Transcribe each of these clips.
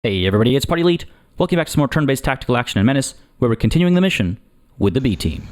Hey everybody, it's PartyElite. Welcome back to some more turn-based tactical action in Menace, where we're continuing the mission with the B team.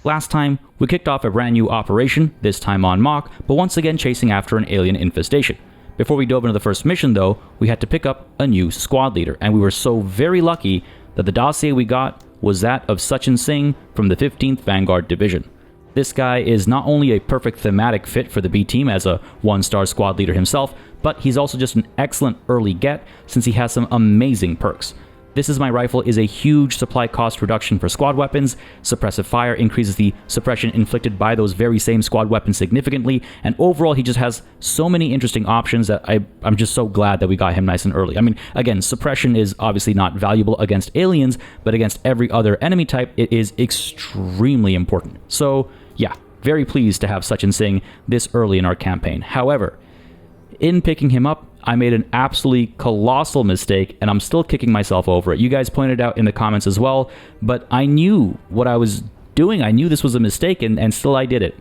Last time, we kicked off a brand new operation, this time on Mach, but once again chasing after an alien infestation. Before we dove into the first mission though, we had to pick up a new squad leader, and we were so very lucky that the dossier we got was that of Sachin Singh from the 15th Vanguard Division. This guy is not only a perfect thematic fit for the B team as a one-star squad leader himself, but he's also just an excellent early get since he has some amazing perks. This Is My Rifle is a huge supply cost reduction for squad weapons, suppressive fire increases the suppression inflicted by those very same squad weapons significantly, and overall he just has so many interesting options that I'm just so glad that we got him nice and early. I mean, again, suppression is obviously not valuable against aliens, but against every other enemy type it is extremely important. So yeah, very pleased to have Sachin Singh this early in our campaign. However, in picking him up, I made an absolutely colossal mistake, and I'm still kicking myself over it. You guys pointed out in the comments as well, but I knew what I was doing. I knew this was a mistake, and still I did it.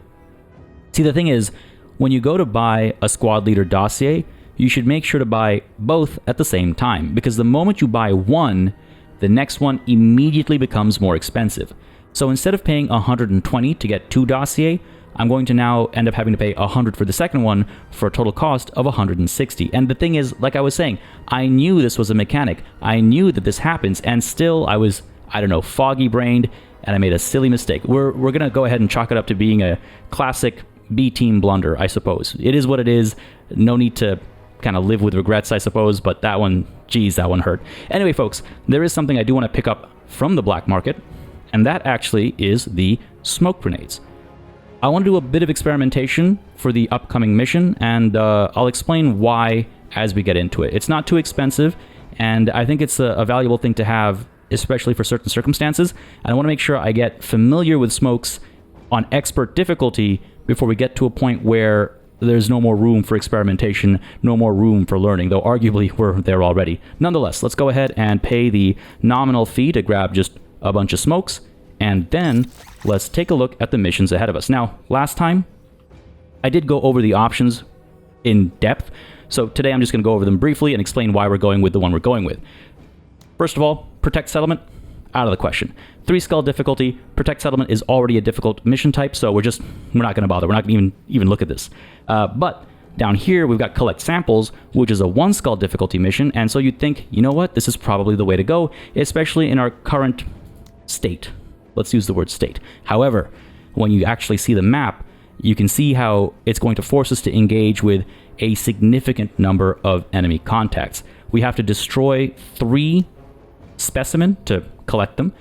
See, the thing is, when you go to buy a squad leader dossier, you should make sure to buy both at the same time, because the moment you buy one, the next one immediately becomes more expensive. So instead of paying 120 to get two dossier, I'm going to now end up having to pay 100 for the second one for a total cost of 160. And the thing is, like I was saying, I knew this was a mechanic. I knew that this happens, and still I was, foggy-brained, and I made a silly mistake. We're going to go ahead and chalk it up to being a classic B-team blunder, I suppose. It is what it is. No need to kind of live with regrets, I suppose, but that one, geez, that one hurt. Anyway, folks, there is something I do want to pick up from the black market, and that actually is the smoke grenades. I want to do a bit of experimentation for the upcoming mission, and I'll explain why as we get into it. It's not too expensive, and I think it's a valuable thing to have, especially for certain circumstances. And I want to make sure I get familiar with smokes on expert difficulty before we get to a point where there's no more room for experimentation, no more room for learning, though arguably we're there already. Nonetheless, let's go ahead and pay the nominal fee to grab just a bunch of smokes, and then let's take a look at the missions ahead of us. Now, last time, I did go over the options in depth, so today I'm just going to go over them briefly and explain why we're going with the one we're going with. First of all, Protect Settlement, out of the question. 3 skull difficulty, Protect Settlement is already a difficult mission type, so we're not going to bother. We're not going to even look at this. But down here, we've got Collect Samples, which is a 1 skull difficulty mission, and so you'd think, you know what, this is probably the way to go, especially in our current state. Let's use the word state. However, when you actually see the map, you can see how it's going to force us to engage with a significant number of enemy contacts. We have to destroy 3 specimen to collect them,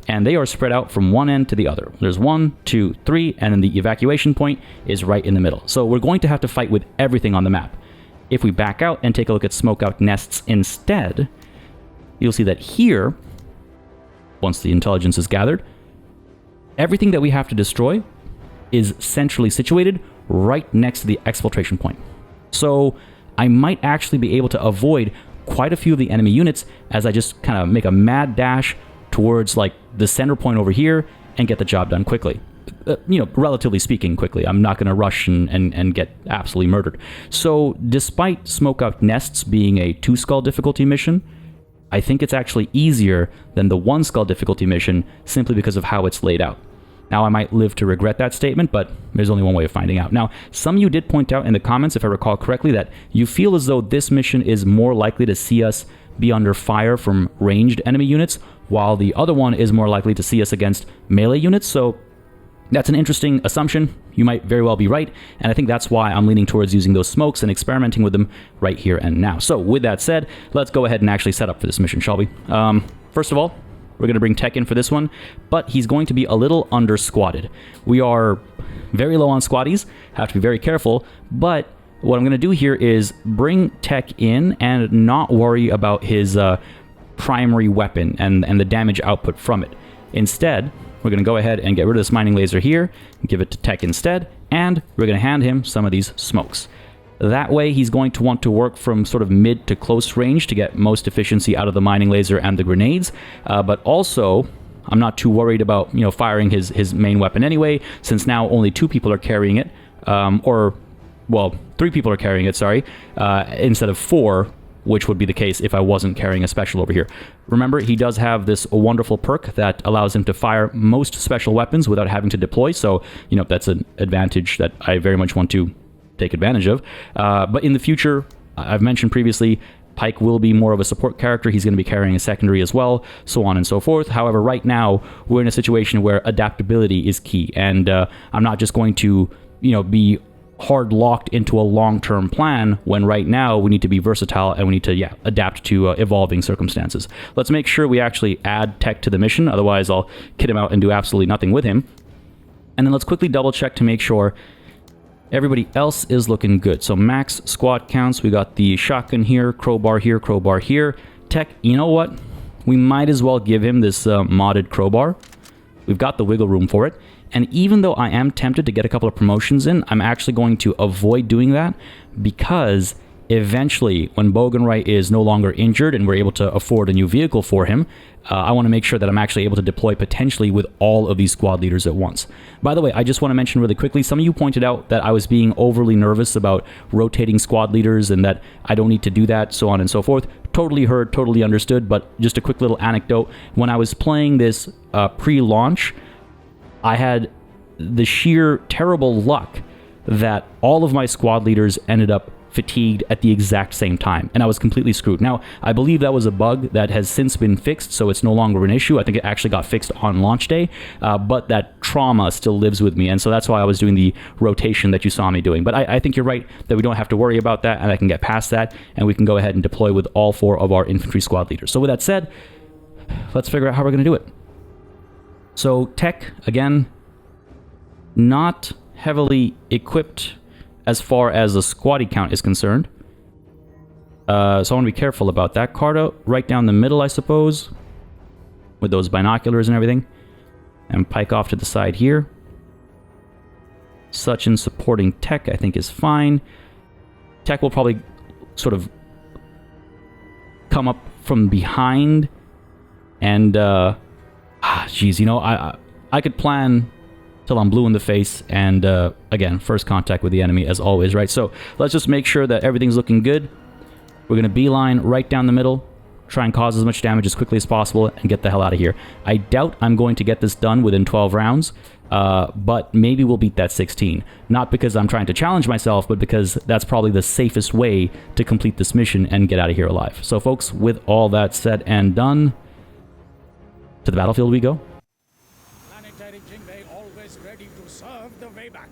and they are spread out from one end to the other. There's 1, 2, 3, and then the evacuation point is right in the middle. So we're going to have to fight with everything on the map. If we back out and take a look at smokeout nests instead, you'll see that here, once the intelligence is gathered, everything that we have to destroy is centrally situated right next to the exfiltration point. So I might actually be able to avoid quite a few of the enemy units as I just kind of make a mad dash towards like the center point over here and get the job done quickly. Relatively speaking, quickly. I'm not going to rush and get absolutely murdered. So despite Smokeout Nests being a 2 skull difficulty mission, I think it's actually easier than the 1 skull difficulty mission simply because of how it's laid out. Now, I might live to regret that statement, but there's only one way of finding out. Now, some of you did point out in the comments, if I recall correctly, that you feel as though this mission is more likely to see us be under fire from ranged enemy units, while the other one is more likely to see us against melee units. So that's an interesting assumption. You might very well be right, and I think that's why I'm leaning towards using those smokes and experimenting with them right here and now. So with that said, let's go ahead and actually set up for this mission, shall we? First of all, we're going to bring Tech in for this one, but he's going to be a little under-squatted. We are very low on squatties, have to be very careful, but what I'm going to do here is bring Tech in and not worry about his primary weapon and the damage output from it. Instead, we're going to go ahead and get rid of this mining laser here, give it to Tech instead, and we're going to hand him some of these smokes. That way, he's going to want to work from sort of mid to close range to get most efficiency out of the mining laser and the grenades. But also, I'm not too worried about, firing his main weapon anyway, since now only 2 people are carrying it, or well, 3 people are carrying it, sorry, instead of 4, which would be the case if I wasn't carrying a special over here. Remember, he does have this wonderful perk that allows him to fire most special weapons without having to deploy, so, you know, that's an advantage that I very much want to take advantage of. But in the future, I've mentioned previously, Pike will be more of a support character. He's going to be carrying a secondary as well, so on and so forth. However, right now, we're in a situation where adaptability is key, and I'm not just going to, you know, be hard locked into a long-term plan when right now we need to be versatile and we need to adapt to evolving circumstances. Let's make sure we actually add Tech to the mission, otherwise I'll kit him out and do absolutely nothing with him. And then let's quickly double check to make sure everybody else is looking good. So max squad counts, we got the shotgun here, crowbar here, crowbar here. Tech, you know what, we might as well give him this modded crowbar. We've got the wiggle room for it. And even though I am tempted to get a couple of promotions in, I'm actually going to avoid doing that because eventually, when Bogenwright is no longer injured and we're able to afford a new vehicle for him, I want to make sure that I'm actually able to deploy potentially with all of these squad leaders at once. By the way, I just want to mention really quickly, some of you pointed out that I was being overly nervous about rotating squad leaders and that I don't need to do that, so on and so forth. Totally heard, totally understood, but just a quick little anecdote. When I was playing this pre-launch, I had the sheer terrible luck that all of my squad leaders ended up fatigued at the exact same time, and I was completely screwed. Now, I believe that was a bug that has since been fixed, so it's no longer an issue. I think it actually got fixed on launch day, but that trauma still lives with me, and so that's why I was doing the rotation that you saw me doing. But I think you're right that we don't have to worry about that, and I can get past that, and we can go ahead and deploy with all 4 of our infantry squad leaders. So with that said, let's figure out how we're going to do it. So Tech, again, not heavily equipped as far as the squaddy count is concerned. So I want to be careful about that. Carta right down the middle, I suppose, with those binoculars and everything. And Pike off to the side here. Suchin supporting Tech, I think, is fine. Tech will probably sort of come up from behind and geez, you know, I could plan till I'm blue in the face, and again, first contact with the enemy as always, right? So let's just make sure that everything's looking good. We're going to beeline right down the middle, try and cause as much damage as quickly as possible, and get the hell out of here. I doubt I'm going to get this done within 12 rounds, but maybe we'll beat that 16. Not because I'm trying to challenge myself, but because that's probably the safest way to complete this mission and get out of here alive. So folks, with all that said and done, to the battlefield we go. Planetary Jingwei always ready to serve the way back.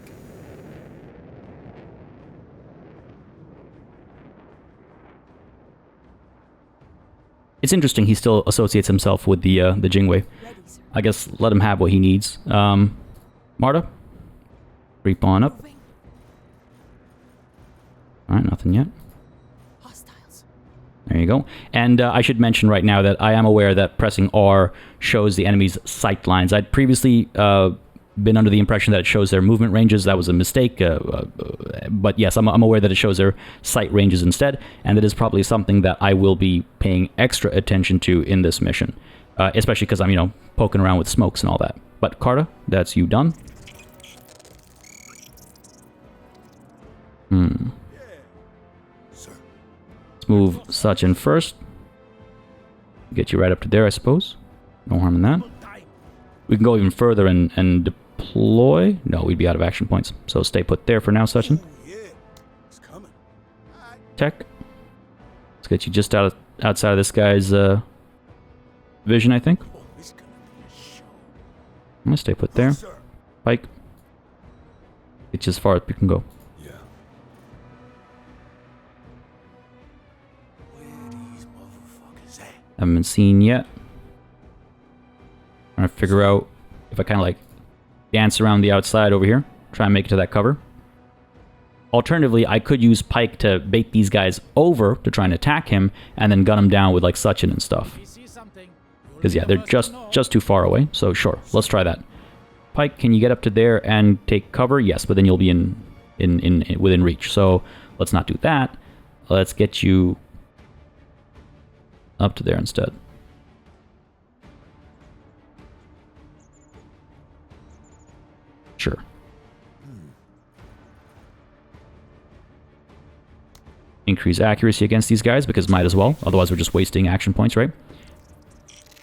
It's interesting he still associates himself with the Jingwei. I guess let him have what he needs. Marta, creep on up. Alright, nothing yet. There you go. And I should mention right now that I am aware that pressing R shows the enemy's sight lines. I'd previously been under the impression that it shows their movement ranges. That was a mistake. But yes, I'm aware that it shows their sight ranges instead. And that is probably something that I will be paying extra attention to in this mission. Especially because I'm, you know, poking around with smokes and all that. But Carta, that's you done. Let's move Sachin first. Get you right up to there, I suppose. No harm in that. We can go even further and deploy. No, we'd be out of action points. So stay put there for now, Sachin. Tech. Let's get you just outside of this guy's vision, I think. I'm gonna stay put there. Pike. Get you as far as we can go. Haven't been seen yet. Trying to figure out if I kind of like dance around the outside over here. Try and make it to that cover. Alternatively, I could use Pike to bait these guys over to try and attack him and then gun him down with like Sachin and stuff. Because yeah, they're just too far away. So sure, let's try that. Pike, can you get up to there and take cover? Yes, but then you'll be within reach. So let's not do that. Let's get you up to there instead. Sure. Increase accuracy against these guys, because might as well. Otherwise, we're just wasting action points, right?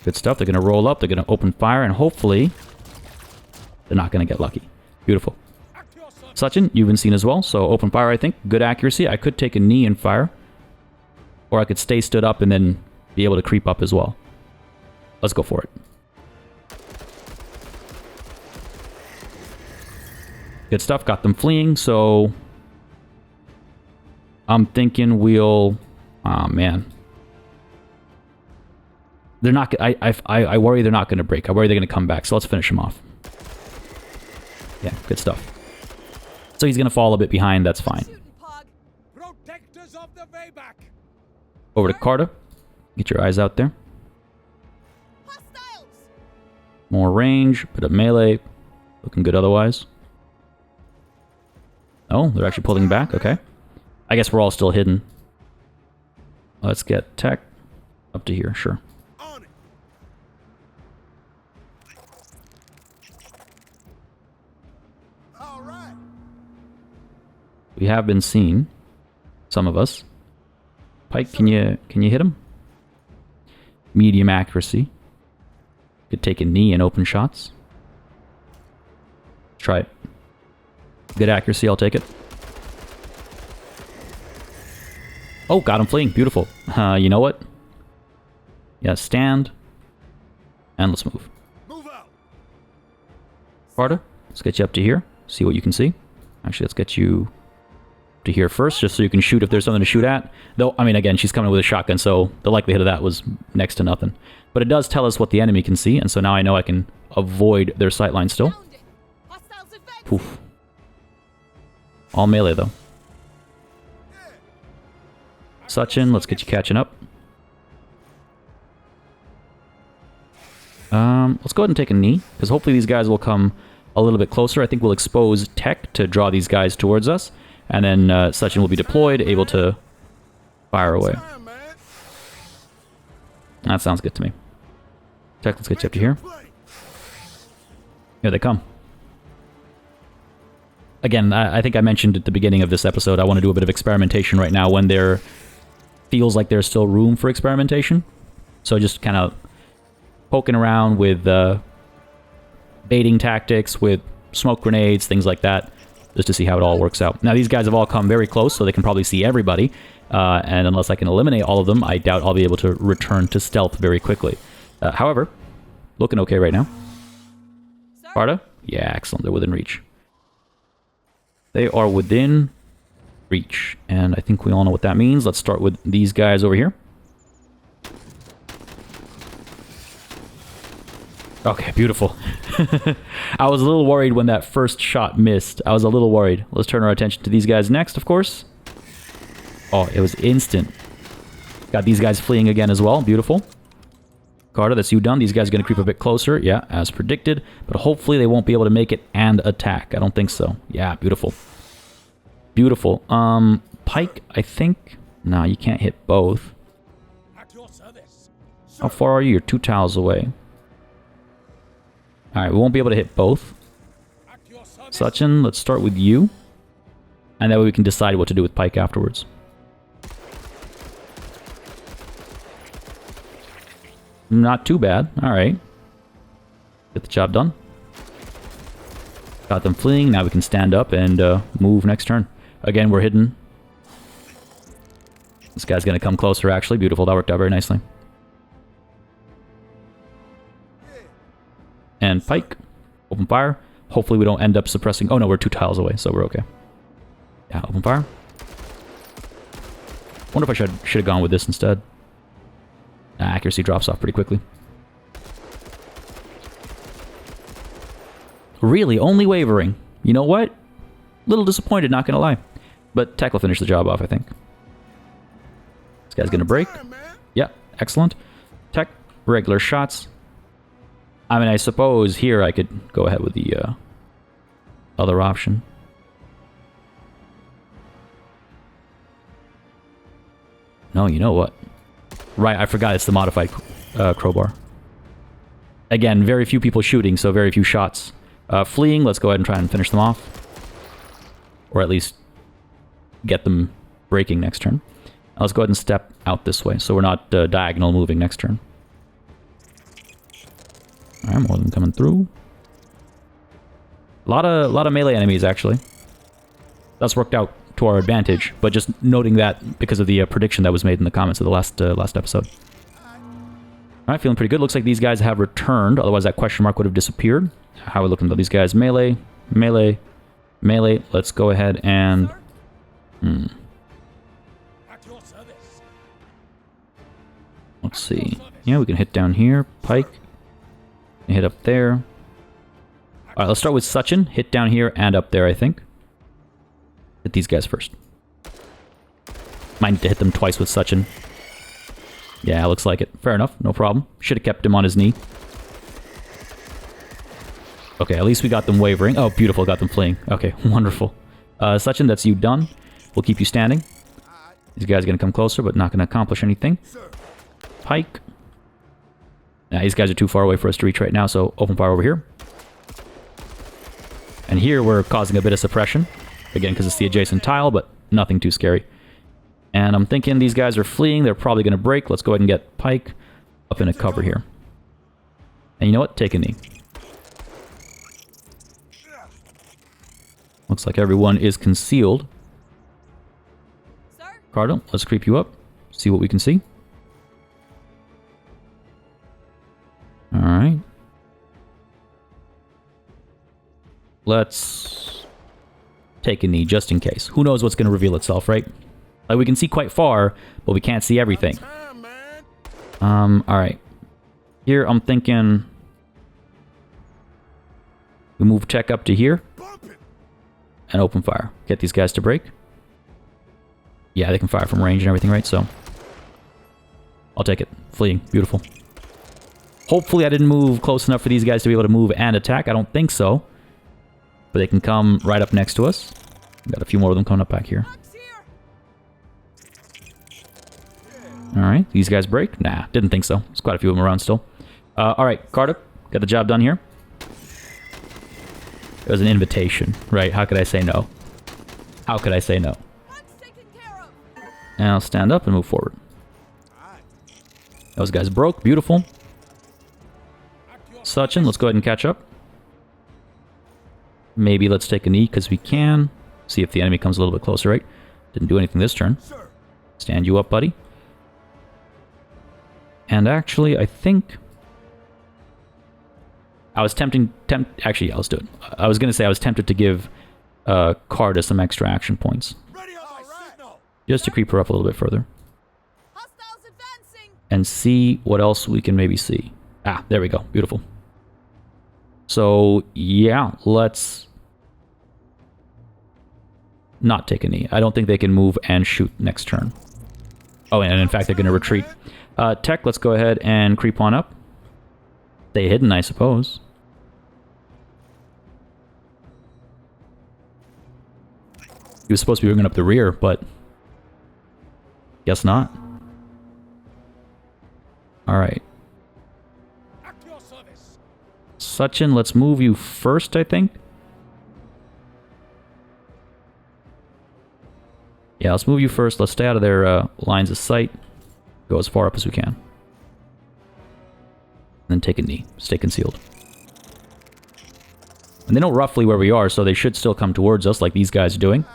Good stuff. They're going to roll up. They're going to open fire, and hopefully they're not going to get lucky. Beautiful. Sachin, you've been seen as well, so open fire, I think. Good accuracy. I could take a knee and fire. Or I could stay stood up and then be able to creep up as well. Let's go for it. Good stuff. Got them fleeing, so I'm thinking we'll... Oh, man. They're not... I worry they're not going to break. I worry they're going to come back, so let's finish them off. Yeah, good stuff. So he's going to fall a bit behind. That's fine. Over to Carta. Get your eyes out there. More range. Bit of melee. Looking good otherwise. Oh, they're actually pulling back. Okay. I guess we're all still hidden. Let's get tech up to here. Sure. We have been seen. Some of us. Pike, can you hit him? Medium accuracy. Could take a knee and open shots. Let's try it. Good accuracy, I'll take it. Oh, got him fleeing. Beautiful. You know what? Yeah, stand. And let's move. Carta, let's get you up to here. See what you can see. Actually, let's get you to here first, just so you can shoot if there's something to shoot at. Though, I mean, again, she's coming with a shotgun, so the likelihood of that was next to nothing. But it does tell us what the enemy can see, and so now I know I can avoid their sightline still. Poof. All melee, though. Sachin, let's get you catching up. Let's go ahead and take a knee, because hopefully these guys will come a little bit closer. I think we'll expose tech to draw these guys towards us. And then Sachin will be deployed, able to fire away. That sounds good to me. Tech, let's get you up to here. Here they come. Again, I think I mentioned at the beginning of this episode, I want to do a bit of experimentation right now when there feels like there's still room for experimentation. So just kind of poking around with baiting tactics, with smoke grenades, things like that. Just to see how it all works out. Now, these guys have all come very close, so they can probably see everybody. And unless I can eliminate all of them, I doubt I'll be able to return to stealth very quickly. However, looking okay right now. Carta? Yeah, excellent. They're within reach. They are within reach. And I think we all know what that means. Let's start with these guys over here. Okay, beautiful. I was a little worried when that first shot missed. I was a little worried. Let's turn our attention to these guys next, of course. Oh, it was instant. Got these guys fleeing again as well. Beautiful. Carta, that's you done. These guys are going to creep a bit closer. Yeah, as predicted. But hopefully they won't be able to make it and attack. I don't think so. Yeah, beautiful. Beautiful. Pike, I think... No, you can't hit both. How far are you? You're 2 tiles away. Alright, we won't be able to hit both. Sachin, let's start with you. And that way we can decide what to do with Pike afterwards. Not too bad. Alright. Get the job done. Got them fleeing. Now we can stand up and move next turn. Again, we're hidden. This guy's going to come closer, actually. Beautiful. That worked out very nicely. And Pike, open fire. Hopefully we don't end up suppressing... Oh no, we're 2 tiles away, so we're okay. Yeah, open fire. Wonder if I should have gone with this instead. Accuracy drops off pretty quickly. Really, only wavering. You know what? Little disappointed, not gonna lie. But Tech will finish the job off, I think. This guy's gonna break. Yeah, excellent. Tech, regular shots. I mean, I suppose here I could go ahead with the other option. No, you know what? Right, I forgot it's the modified crowbar. Again, very few people shooting, so very few shots. Fleeing, let's go ahead and try and finish them off. Or at least get them breaking next turn. Let's go ahead and step out this way, so we're not diagonal moving next turn. Alright, more of them coming through. A lot of melee enemies, actually. That's worked out to our advantage, but just noting that because of the prediction that was made in the comments of the last episode. Alright, feeling pretty good. Looks like these guys have returned, otherwise that question mark would have disappeared. How are we looking though? These guys, melee, melee, melee. Let's go ahead and... Let's see. Yeah, we can hit down here. Pike. Hit up there. Alright, let's start with Sachin. Hit down here and up there, I think. Hit these guys first. Might need to hit them twice with Sachin. Yeah, looks like it. Fair enough. No problem. Should have kept him on his knee. Okay, at least we got them wavering. Oh, beautiful. Got them fleeing. Okay, wonderful. Sachin, that's you done. We'll keep you standing. These guys are going to come closer, but not going to accomplish anything. Pike. Nah, these guys are too far away for us to reach right now, so open fire over here. And here we're causing a bit of suppression. Again, because it's the adjacent tile, but nothing too scary. And I'm thinking these guys are fleeing. They're probably going to break. Let's go ahead and get Pike up in a cover here. And you know what? Take a knee. Looks like everyone is concealed. Cardinal, let's creep you up. See what we can see. Alright. Let's take a knee just in case. Who knows what's going to reveal itself, right? Like, we can see quite far, but we can't see everything. Alright. Here, I'm thinking... we move tech up to here. And open fire. Get these guys to break. Yeah, they can fire from range and everything, right? So... I'll take it. Fleeing. Beautiful. Hopefully I didn't move close enough for these guys to be able to move and attack. I don't think so. But they can come right up next to us. Got a few more of them coming up back here. Alright, these guys break? Nah, didn't think so. There's quite a few of them around still. Alright, Carter, got the job done here. It was an invitation, right? How could I say no? How could I say no? And I'll stand up and move forward. Those guys broke. Beautiful. Sachin, let's go ahead and catch up. Maybe let's take a knee because we can. See if the enemy comes a little bit closer, right? Didn't do anything this turn. Stand you up, buddy. And actually, I think... I was actually, yeah, let's do it. I was going to say I was tempted to give Carta some extra action points. Just to creep her up a little bit further. And see what else we can maybe see. Ah, there we go. Beautiful. So, yeah, let's not take a knee. I don't think they can move and shoot next turn. Oh, and in fact, they're going to retreat. Tech, let's go ahead and creep on up. Stay hidden, I suppose. He was supposed to be bringing up the rear, but guess not. Alright. Sachin, let's move you first, I think. Yeah, let's move you first. Let's stay out of their lines of sight. Go as far up as we can. Then take a knee. Stay concealed. And they know roughly where we are, so they should still come towards us like these guys are doing.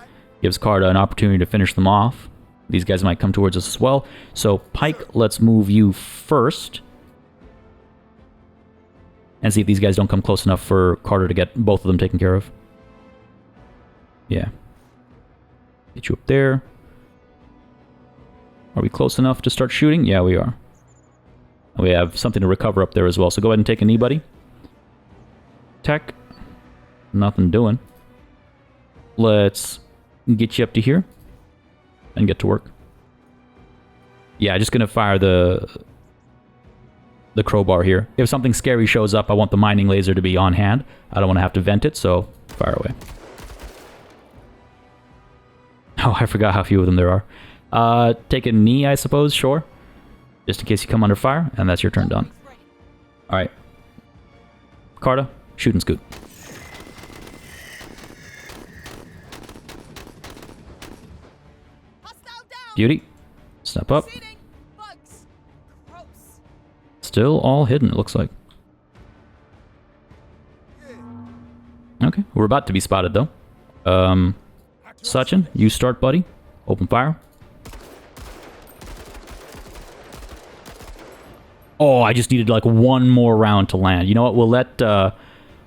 Gives Carta an opportunity to finish them off. These guys might come towards us as well. So, Pike, let's move you first. And see if these guys don't come close enough for Carter to get both of them taken care of. Yeah. Get you up there. Are we close enough to start shooting? Yeah, we are. We have something to recover up there as well. So go ahead and take a knee, buddy. Tech. Nothing doing. Let's get you up to here. And get to work. Yeah, just gonna fire the crowbar here. If something scary shows up, I want the mining laser to be on hand. I don't want to have to vent it, so fire away. Oh, I forgot how few of them there are. Take a knee, I suppose, sure. Just in case you come under fire, and that's your turn done. Alright. Carta, shoot and scoot. Beauty. Step up. Proceeding. Bugs. Gross. Still all hidden, it looks like. Okay, we're about to be spotted, though. Sachin, you start, buddy. Open fire. Oh, I just needed like one more round to land. You know what?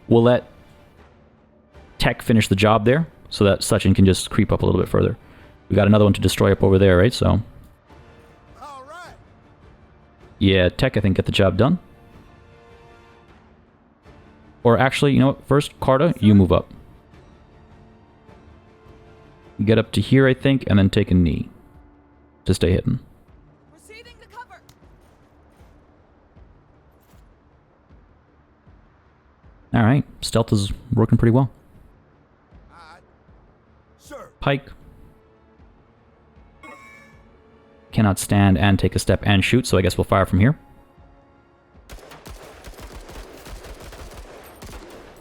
We'll let Tech finish the job there, so that Sachin can just creep up a little bit further. We got another one to destroy up over there, right? So, yeah, Tech, I think, get the job done. Or actually, you know what? First, Carta, you move up. Get up to here, I think, and then take a knee to stay hidden. Proceeding to cover. All right, stealth is working pretty well. Sure. Pike cannot stand and take a step and shoot, so I guess we'll fire from here.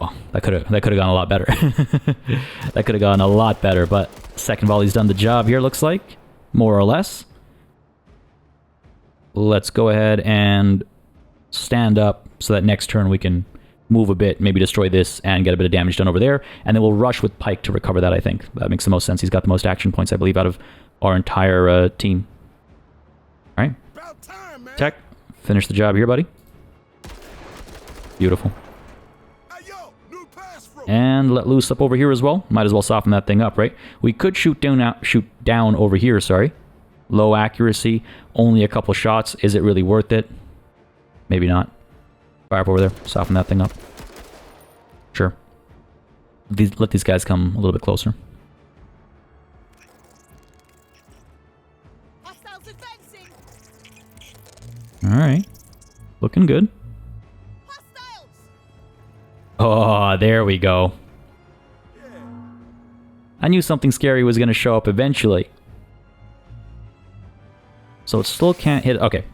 Oh, that could have gone a lot better. That could have gone a lot better, but second volley's done the job here, looks like, more or less. Let's go ahead and stand up so that next turn we can move a bit, maybe destroy this and get a bit of damage done over there, and then we'll rush with Pike to recover that, I think. That makes the most sense. He's got the most action points, I believe, out of our entire team. All right. About time, man. Tech, finish the job here, buddy. Beautiful. Hey, yo, new pass through. And let loose up over here as well. Might as well soften that thing up, right? We could shoot down over here, sorry. Low accuracy, only a couple shots. Is it really worth it? Maybe not. Fire up over there, soften that thing up. Sure. Let these guys come a little bit closer. Hostiles advancing. Alright. Looking good. Hostiles. Oh, there we go. I knew something scary was going to show up eventually. So it still can't hit... Okay.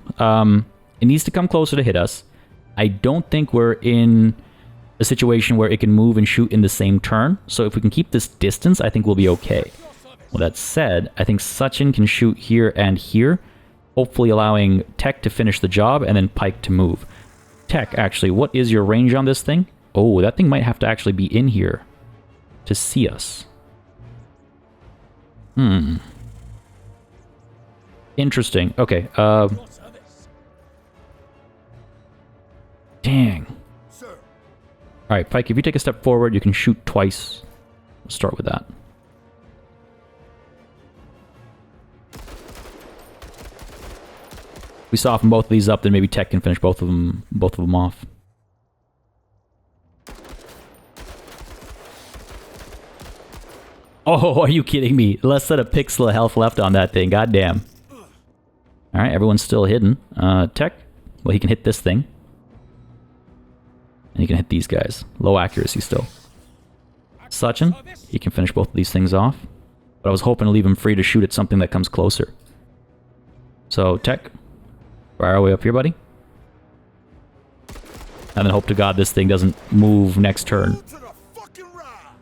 It needs to come closer to hit us. I don't think we're in a situation where it can move and shoot in the same turn. So if we can keep this distance, I think we'll be okay. Well, that said, I think Sachin can shoot here and here, hopefully allowing Tech to finish the job and then Pike to move. Tech, actually, what is your range on this thing? Oh, that thing might have to actually be in here to see us. Interesting. Okay, dang. Sir. Alright, Pike, if you take a step forward, you can shoot twice. We'll start with that. We soften both of these up, then maybe Tech can finish both of them off. Oh, are you kidding me? Less than a pixel of health left on that thing. Goddamn. Alright, everyone's still hidden. Tech, well, he can hit this thing. And he can hit these guys. Low accuracy still. Sachin, he can finish both of these things off. But I was hoping to leave him free to shoot at something that comes closer. So, Tech, fire our way up here, buddy. And then hope to God this thing doesn't move next turn. To the fucking ride.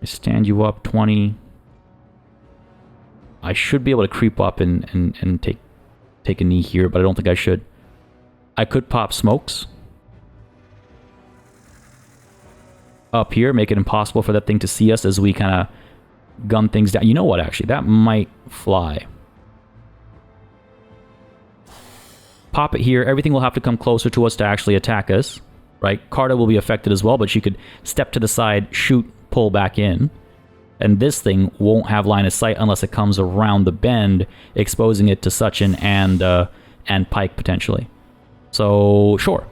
I stand you up 20. I should be able to creep up and take a knee here, but I don't think I should. I could pop smokes up here, make it impossible for that thing to see us as we kind of gun things down. You know what, actually? That might fly. Pop it here. Everything will have to come closer to us to actually attack us, right? Carta will be affected as well, but she could step to the side, shoot, pull back in. And this thing won't have line of sight unless it comes around the bend, exposing it to Sachin and Pike, potentially. So, sure.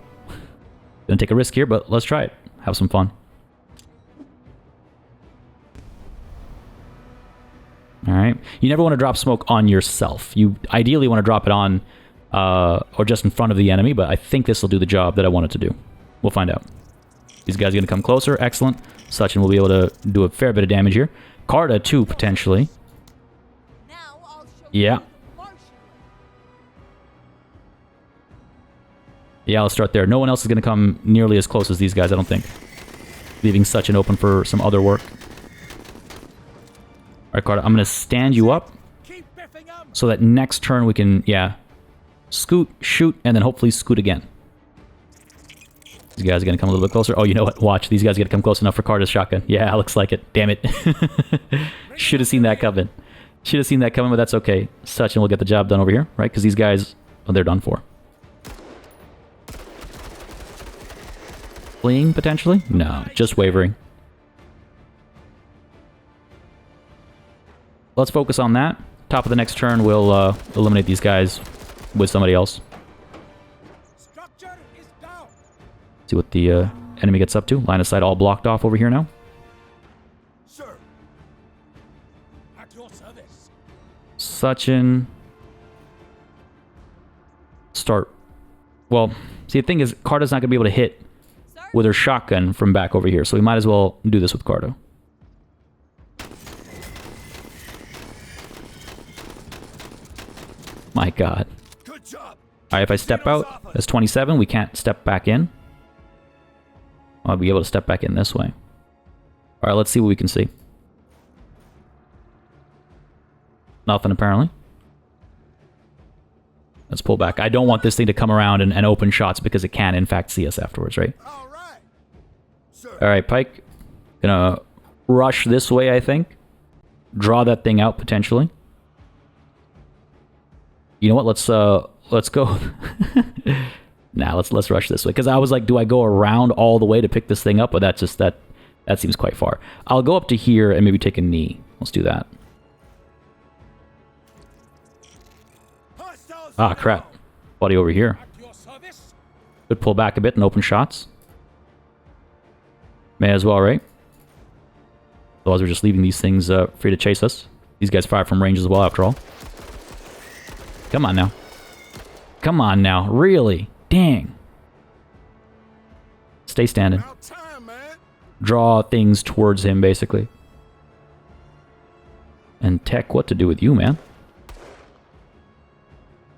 Gonna take a risk here, but let's try it. Have some fun. Alright. You never want to drop smoke on yourself. You ideally want to drop it on, or just in front of the enemy, but I think this will do the job that I want it to do. We'll find out. These guys are going to come closer. Excellent. Sachin will be able to do a fair bit of damage here. Carta, too, potentially. Now I'll show Yeah. you Martian. Yeah, I'll start there. No one else is going to come nearly as close as these guys, I don't think. Leaving Sachin open for some other work. Alright, Carta, I'm going to stand you up. so that next turn we can, yeah, scoot, shoot, and then hopefully scoot again. These guys are going to come a little bit closer. Oh, you know what? Watch. These guys are going to come close enough for Carter's shotgun. Yeah, looks like it. Damn it. Should have seen that coming. Should have seen that coming, but that's okay. Sachin will get the job done over here, right? Because these guys, well, they're done for. Fleeing, potentially? No, just wavering. Let's focus on that. Top of the next turn, we'll eliminate these guys with somebody else. Structure is down. See what the enemy gets up to. Line of sight all blocked off over here now. Sir. At your service. Sachin. Start. Well, see, the thing is, Carta's not going to be able to hit Sir? with her shotgun from back over here, so we might as well do this with Carta. My god. Good job. Alright, if I step out, that's 27. We can't step back in. I'll be able to step back in this way. Alright, let's see what we can see. Nothing, apparently. Let's pull back. I don't want this thing to come around and open shots because it can, in fact, see us afterwards, right? All right. Sir. Alright, Pike. Gonna rush this way, I think. Draw that thing out, potentially. You know what? Let's go. Nah, let's rush this way. Because I was like, do I go around all the way to pick this thing up? But that seems quite far. I'll go up to here and maybe take a knee. Let's do that. Ah, crap. Buddy over here. At your service. Could pull back a bit and open shots. May as well, right? Otherwise, we're just leaving these things free to chase us. These guys fire from range as well, after all. Come on now. Come on now. Really? Dang. Stay standing. About time, man. Draw things towards him, basically. And Tech, what to do with you, man?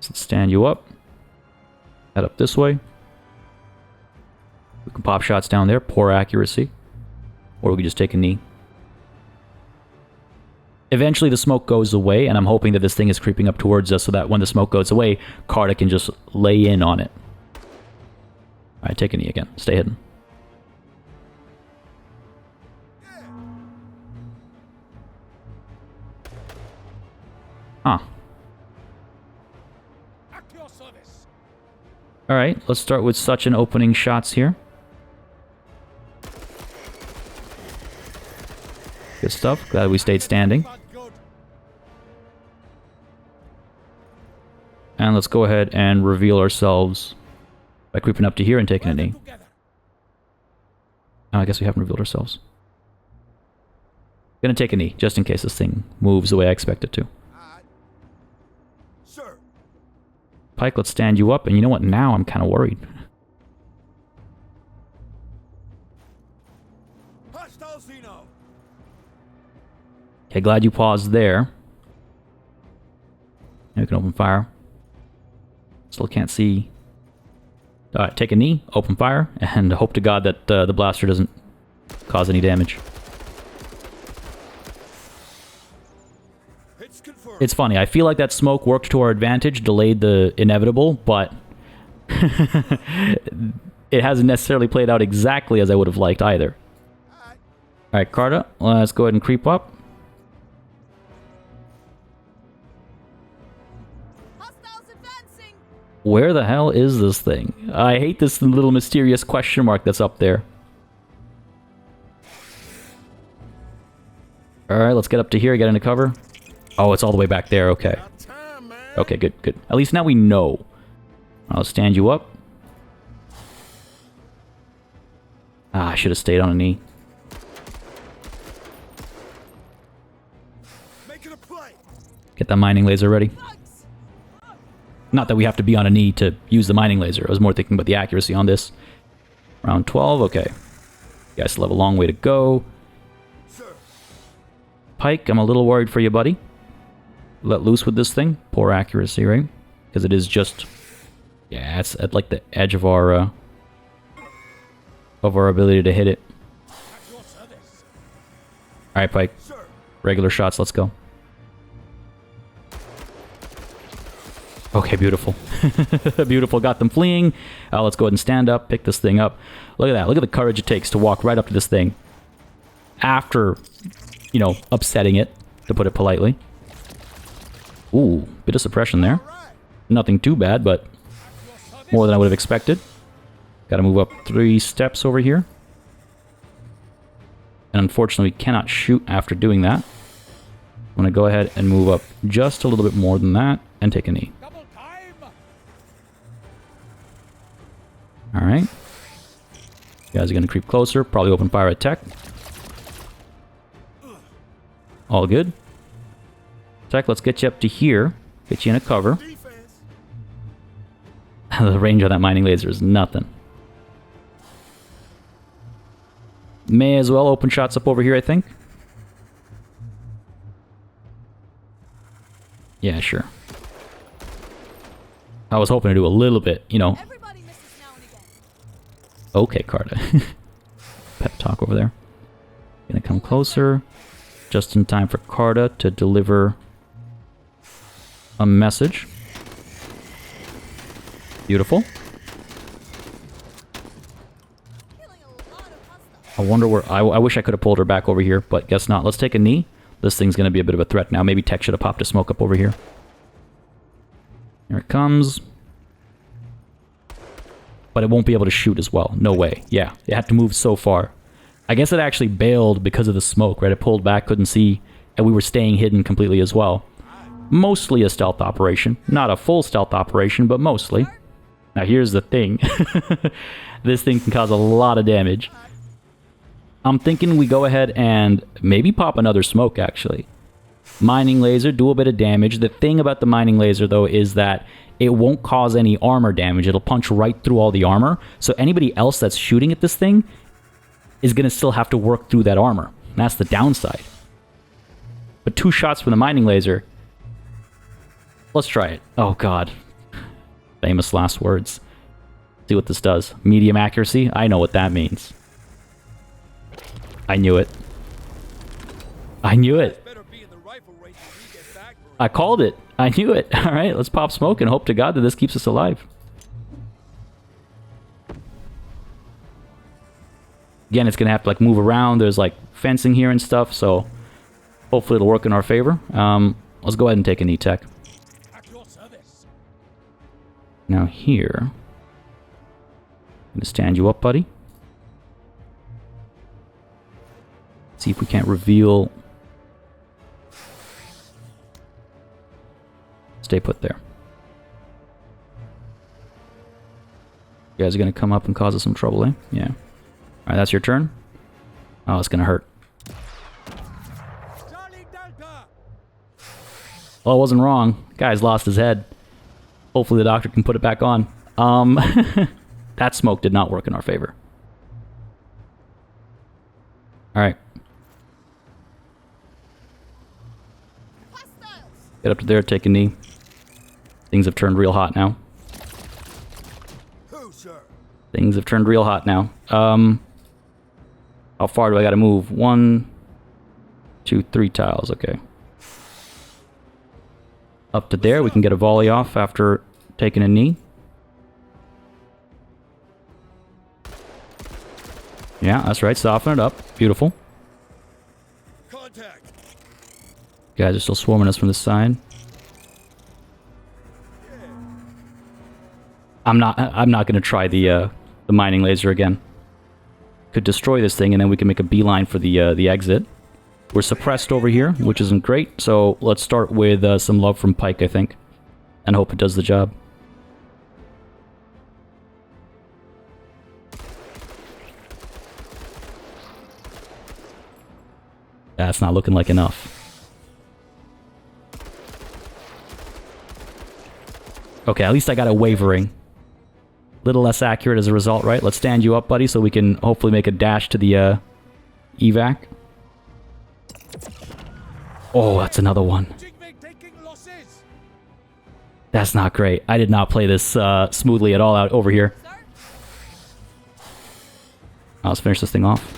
Let's stand you up. Head up this way. We can pop shots down there. Poor accuracy. Or we can just take a knee. Eventually the smoke goes away, and I'm hoping that this thing is creeping up towards us so that when the smoke goes away, Carta can just lay in on it. Alright, take a knee again. Stay hidden. Huh. At your service. Alright, let's start with Sachin opening shots here. Good stuff. Glad we stayed standing. But good. And let's go ahead and reveal ourselves by creeping up to here and taking a knee. Together. Oh, I guess we haven't revealed ourselves. Gonna take a knee, just in case this thing moves the way I expect it to. Sir. Pike, let's stand you up, and you know what? Now I'm kind of worried. Hostile Xeno. Okay, glad you paused there. Now we can open fire. Still can't see. Alright, take a knee, open fire, and hope to God that the blaster doesn't cause any damage. It's confirmed. It's funny, I feel like that smoke worked to our advantage, delayed the inevitable, but it hasn't necessarily played out exactly as I would have liked either. Alright, Carta, let's go ahead and creep up. Hostiles advancing. Where the hell is this thing? I hate this little mysterious question mark that's up there. Alright, let's get up to here, get into cover. Oh, it's all the way back there, okay. About time, man. Okay, good, good. At least now we know. I'll stand you up. Ah, I should have stayed on a knee. Making a play. Get that mining laser ready. Bugs. Not that we have to be on a knee to use the mining laser. I was more thinking about the accuracy on this. Round 12, okay. You guys still have a long way to go. Sir. Pike, I'm a little worried for you, buddy. Let loose with this thing. Poor accuracy, right? Because it is just... Yeah, it's at like the edge of our ability to hit it. At your service. Alright, Pike. Sir. Regular shots, let's go. Okay, beautiful. Beautiful, got them fleeing. Let's go ahead and stand up, pick this thing up. Look at that, look at the courage it takes to walk right up to this thing. After, you know, upsetting it, to put it politely. Ooh, bit of suppression there. Nothing too bad, but more than I would have expected. Gotta move up 3 steps over here. And unfortunately, we cannot shoot after doing that. I'm gonna go ahead and move up just a little bit more than that and take a knee. Double time. Alright. You guys are gonna creep closer, probably open fire at tech. All good. Tech, let's get you up to here. Get you in a cover. Defense. The range on that mining laser is nothing. May as well open shots up over here, I think. Yeah, sure. I was hoping to do a little bit, you know. Everybody misses now and again. Okay, Carta. Pep talk over there. Gonna come closer. Just in time for Carta to deliver a message. Beautiful. Killing a lot of hostiles. I wonder where... I wish I could have pulled her back over here, but guess not. Let's take a knee. This thing's gonna be a bit of a threat now. Maybe Tech should have popped a smoke up over here. Here it comes. But it won't be able to shoot as well. No way. Yeah, it had to move so far. I guess it actually bailed because of the smoke, right? It pulled back, couldn't see, and we were staying hidden completely as well. Mostly a stealth operation. Not a full stealth operation, but mostly. Now here's the thing. This thing can cause a lot of damage. I'm thinking we go ahead and maybe pop another smoke, actually. Mining laser, do a bit of damage. The thing about the mining laser, though, is that it won't cause any armor damage. It'll punch right through all the armor. So anybody else that's shooting at this thing is going to still have to work through that armor. And that's the downside. But 2 shots from the mining laser. Let's try it. Oh, God. Famous last words. See what this does. Medium accuracy. I know what that means. I knew it. I knew it. Better be in the rifle range when we get back, Marine. I called it. I knew it. All right, let's pop smoke and hope to God that this keeps us alive. Again, it's going to have to like move around. There's like fencing here and stuff, so hopefully it'll work in our favor. Let's go ahead and take a knee, Tech. At your service. Now here, I'm going to stand you up, buddy. See if we can't reveal. Stay put there. You guys are going to come up and cause us some trouble, eh? Yeah. Alright, that's your turn. Oh, it's going to hurt. Charlie Delta. Well, I wasn't wrong. Guy's lost his head. Hopefully the doctor can put it back on. That smoke did not work in our favor. Alright. Hostiles. Get up to there, take a knee. Things have turned real hot now. Who, sir? Things have turned real hot now. How far do I gotta move? 1, 2, 3 tiles, okay. Up to there, we can get a volley off after taking a knee. Yeah, that's right, soften it up. Beautiful. Contact. Guys are still swarming us from this side. I'm not gonna try the mining laser again. Could destroy this thing and then we can make a beeline for the exit. We're suppressed over here, which isn't great, so let's start with some love from Pike, I think, and hope it does the job. That's not looking like enough. Okay, at least I got a wavering. Little less accurate as a result, right? Let's stand you up, buddy, so we can hopefully make a dash to the evac. Oh, that's another one. Jingwei taking losses. That's not great. I did not play this smoothly at all out over here. Start. Let's finish this thing off.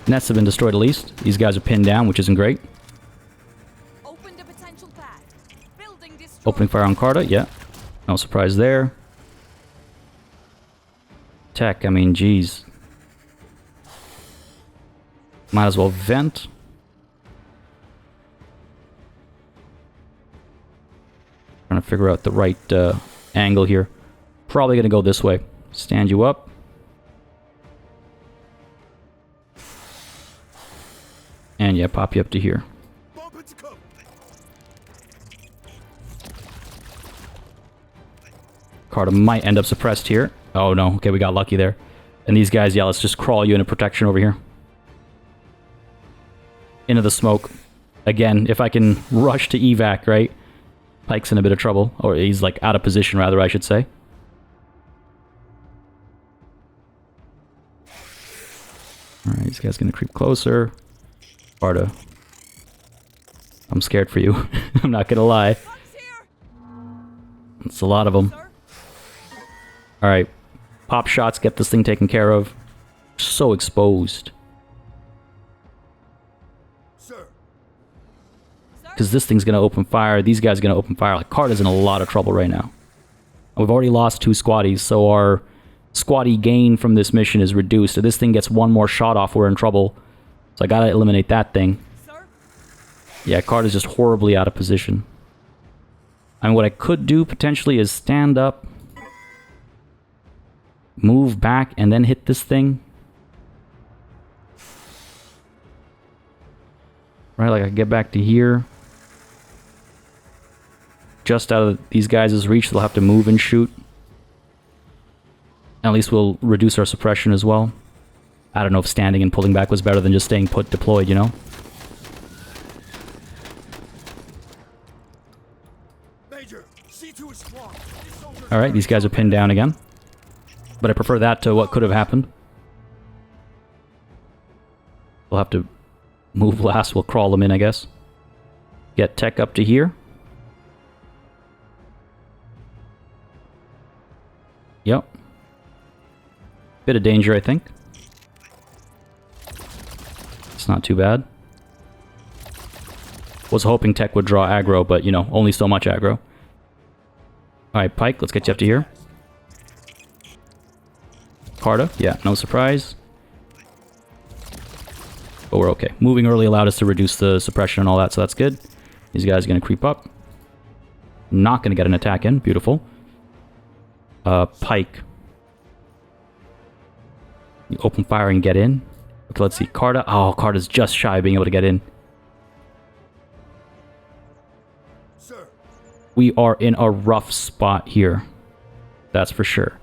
Nets have been destroyed at least. These guys are pinned down, which isn't great. Opened a potential path. Building destroyed. Opening fire on Carta, yeah. No surprise there. Tech, I mean, geez. Might as well vent. Trying to figure out the right angle here. Probably gonna go this way. Stand you up. And yeah, pop you up to here. Carta might end up suppressed here. Oh no, okay, we got lucky there. And these guys, yeah, let's just crawl you into protection over here. Into the smoke. Again, if I can rush to evac, right? Pike's in a bit of trouble. Or he's like out of position, rather, I should say. Alright, these guys gonna creep closer. Carta. I'm scared for you. I'm not gonna lie. It's a lot of them. Alright. Pop shots, get this thing taken care of. So exposed. Because this thing's going to open fire. These guys are going to open fire. Like, Carta's in a lot of trouble right now. We've already lost 2 squaddies, so our squaddie gain from this mission is reduced. If this thing gets one more shot off, we're in trouble. So I got to eliminate that thing. Yeah, Carta's just horribly out of position. And what I could do, potentially, is stand up, move back, and then hit this thing. Right, like I get back to here. Just out of these guys' reach, they'll have to move and shoot. At least we'll reduce our suppression as well. I don't know if standing and pulling back was better than just staying put deployed, you know? Alright, these guys are pinned down again. But I prefer that to what could have happened. We'll have to move last, we'll crawl them in, I guess. Get tech up to here. Yep. Bit of danger, I think. It's not too bad. Was hoping tech would draw aggro, but, you know, only so much aggro. Alright, Pike, let's get you up to here. Carta, yeah, no surprise. But we're okay. Moving early allowed us to reduce the suppression and all that, so that's good. These guys are going to creep up. Not going to get an attack in. Beautiful. Pike. You open fire and get in. Okay, let's see. Carta. Oh, Carta's just shy of being able to get in. Sir. We are in a rough spot here. That's for sure.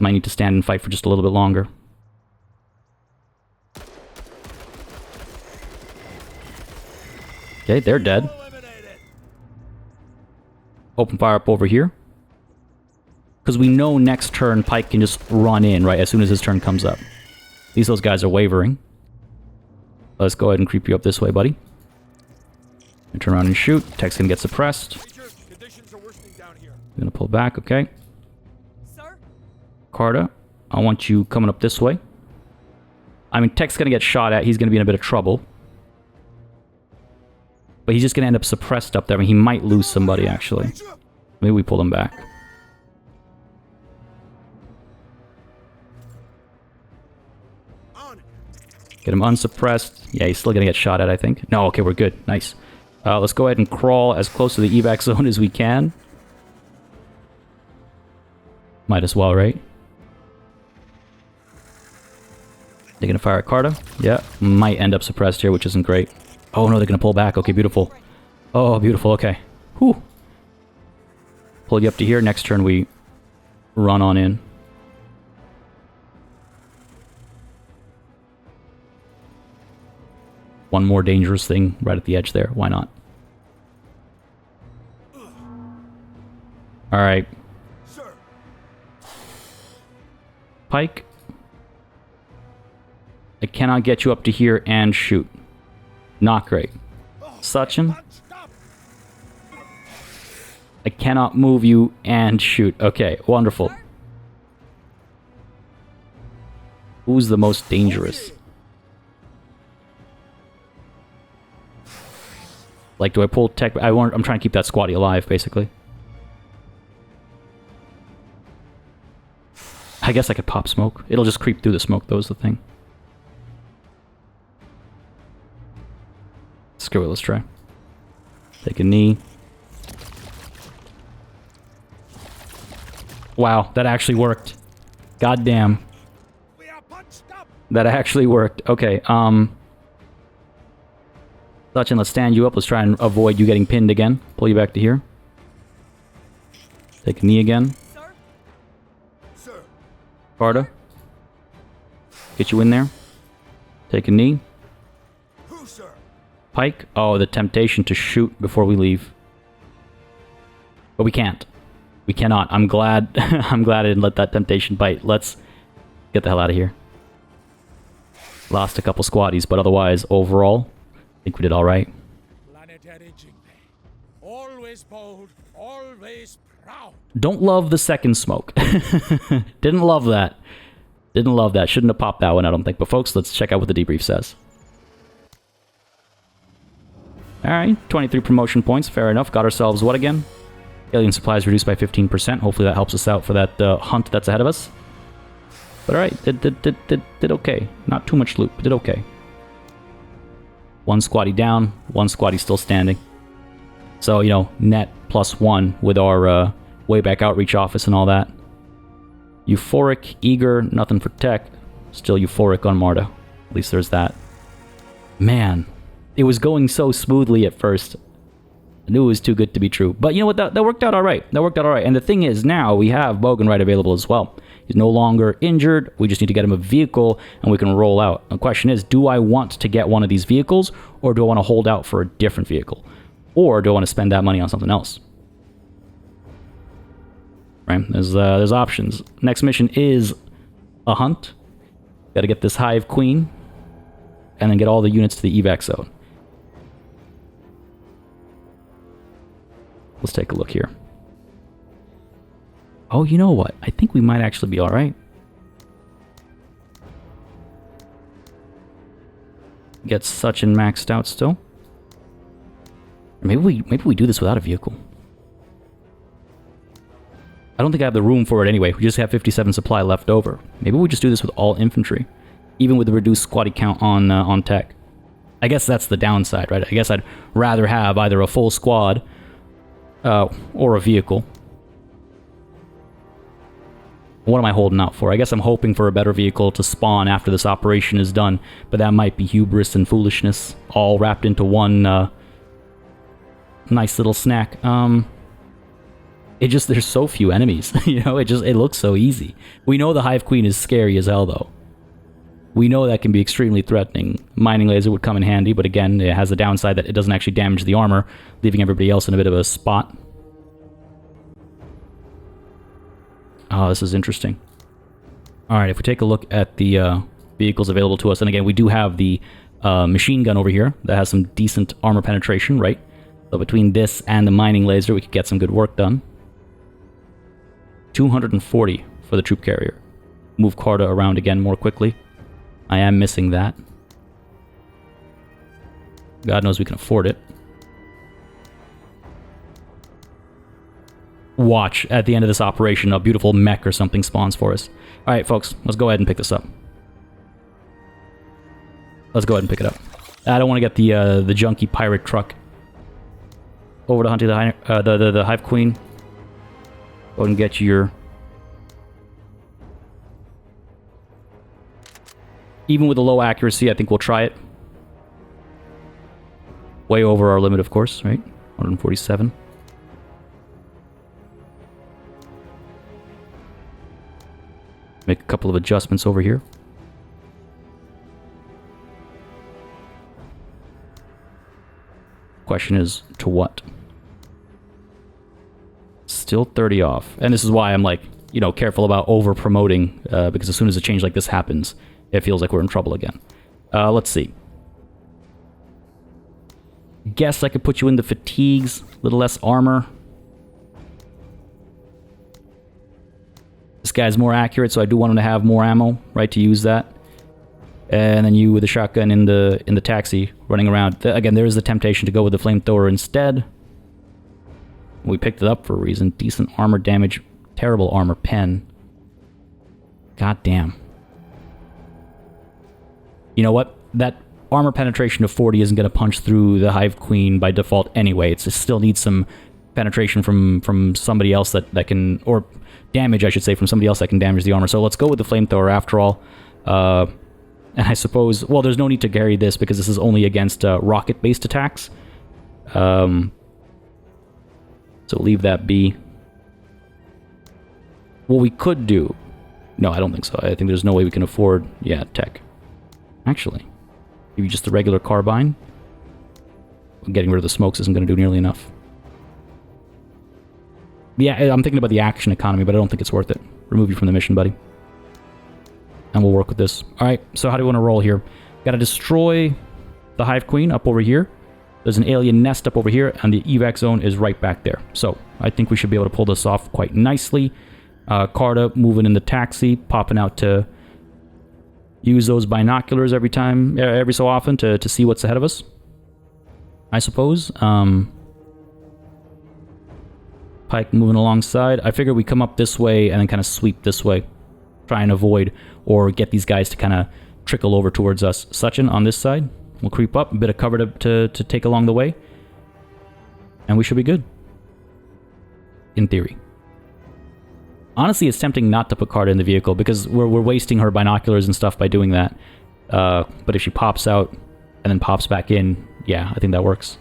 Might need to stand and fight for just a little bit longer. Okay, they're dead. Open fire up over here. Because we know next turn Pike can just run in, right, as soon as his turn comes up. At least those guys are wavering. Let's go ahead and creep you up this way, buddy. And turn around and shoot. Tech's gonna get suppressed. Gonna pull back, okay. Sir? Carta, I want you coming up this way. I mean, Tech's gonna get shot at. He's gonna be in a bit of trouble. But he's just gonna end up suppressed up there. I mean, he might lose somebody, actually. Maybe we pull him back. Get him unsuppressed. Yeah, he's still gonna get shot at, I think. No, okay, we're good. Nice. Let's go ahead and crawl as close to the evac zone as we can. Might as well, right? They're gonna fire at Carta. Yeah, might end up suppressed here, which isn't great. Oh no, they're gonna pull back. Okay, beautiful. Oh, beautiful, okay. Whew. Pull you up to here. Next turn we run on in. One more dangerous thing right at the edge there. Why not? Alright. Pike. I cannot get you up to here and shoot. Not great. Sachin. I cannot move you and shoot. Okay, wonderful. Who's the most dangerous? Like, do I pull tech? I'm trying to keep that squatty alive, basically. I guess I could pop smoke. It'll just creep through the smoke, though, is the thing. Screw it, let's try. Take a knee. Wow, that actually worked. God damn. We are punched up. That actually worked. Okay, Sachin, let's stand you up. Let's try and avoid you getting pinned again. Pull you back to here. Take a knee again. Sir? Sir. Carta. Get you in there. Take a knee. Who, sir? Pike. Oh, the temptation to shoot before we leave. But we can't. We cannot. I'm glad I'm glad I didn't let that temptation bite. Let's get the hell out of here. Lost a couple squaddies, but otherwise, overall, I think we did alright. Planetary Jinbei. Always bold, always proud. Don't love the second smoke. Didn't love that. Didn't love that. Shouldn't have popped that one, I don't think. But folks, let's check out what the debrief says. Alright, 23 promotion points. Fair enough. Got ourselves what again? Alien supplies reduced by 15%. Hopefully that helps us out for that hunt that's ahead of us. But alright, did okay. Not too much loot, but did okay. One squatty down, one squatty still standing. So, you know, net +1 with our way back outreach office and all that. Euphoric, eager, nothing for tech. Still euphoric on Marta. At least there's that. Man, it was going so smoothly at first. I knew it was too good to be true. But you know what? That worked out alright. That worked out alright. And the thing is, now we have Bogan available as well. He's no longer injured. We just need to get him a vehicle and we can roll out. The question is, do I want to get one of these vehicles or do I want to hold out for a different vehicle? Or do I want to spend that money on something else? Right? There's options. Next mission is a hunt. Got to get this Hive Queen and then get all the units to the evac zone. Let's take a look here. Oh, you know what? I think we might actually be alright. Get Sachin maxed out still. Or maybe we do this without a vehicle. I don't think I have the room for it anyway. We just have 57 supply left over. Maybe we just do this with all infantry. Even with the reduced squatty count on tech. I guess that's the downside, right? I guess I'd rather have either a full squad or a vehicle. What am I holding out for? I guess I'm hoping for a better vehicle to spawn after this operation is done, but that might be hubris and foolishness all wrapped into one nice little snack. There's so few enemies, you know, it looks so easy. We know the Hive Queen is scary as hell though. We know that can be extremely threatening. Mining laser would come in handy, but again, it has the downside that it doesn't actually damage the armor, leaving everybody else in a bit of a spot. Oh, this is interesting. Alright, if we take a look at the vehicles available to us, and again, we do have the machine gun over here that has some decent armor penetration, right? So between this and the mining laser, we could get some good work done. 240 for the troop carrier. Move Carta around again more quickly. I am missing that. God knows we can afford it. Watch, at the end of this operation, a beautiful mech or something spawns for us. Alright, folks, let's go ahead and pick this up. Let's go ahead and pick it up. I don't want to get the junky pirate truck. Over to hunting the Hive Queen. Go ahead and get your... Even with the low accuracy, I think we'll try it. Way over our limit, of course, right? 147. Make a couple of adjustments over here. Question is, to what? Still 30 off. And this is why I'm like, you know, careful about over-promoting, because as soon as a change like this happens, it feels like we're in trouble again. Let's see. Guess I could put you in the fatigues, a little less armor. This guy's more accurate, so I do want him to have more ammo, right, to use that. And then you with the shotgun in the taxi running around. Again, there is the temptation to go with the flamethrower instead. We picked it up for a reason. Decent armor damage, terrible armor pen. God damn. You know what? That armor penetration of 40 isn't going to punch through the Hive Queen by default anyway. It still needs some penetration from somebody else that can, or damage, I should say, from somebody else that can damage the armor. So let's go with the flamethrower after all. And I suppose, well, there's no need to carry this because this is only against rocket-based attacks. So leave that be. What we could do... No, I don't think so. I think there's no way we can afford... Yeah, tech. Actually, maybe just the regular carbine. Getting rid of the smokes isn't going to do nearly enough. Yeah, I'm thinking about the action economy, but I don't think it's worth it. Remove you from the mission, buddy. And we'll work with this. Alright, so how do we want to roll here? Gotta destroy the Hive Queen up over here. There's an alien nest up over here, and the evac zone is right back there. So, I think we should be able to pull this off quite nicely. Carta moving in the taxi, popping out to use those binoculars every so often to see what's ahead of us, I suppose. Pike moving alongside. I figure we come up this way and then kind of sweep this way. Try and avoid or get these guys to kind of trickle over towards us. Suchin on this side. We'll creep up. A bit of cover to take along the way. And we should be good. In theory. Honestly, it's tempting not to put Carta in the vehicle because we're wasting her binoculars and stuff by doing that. But if she pops out and then pops back in, yeah, I think that works.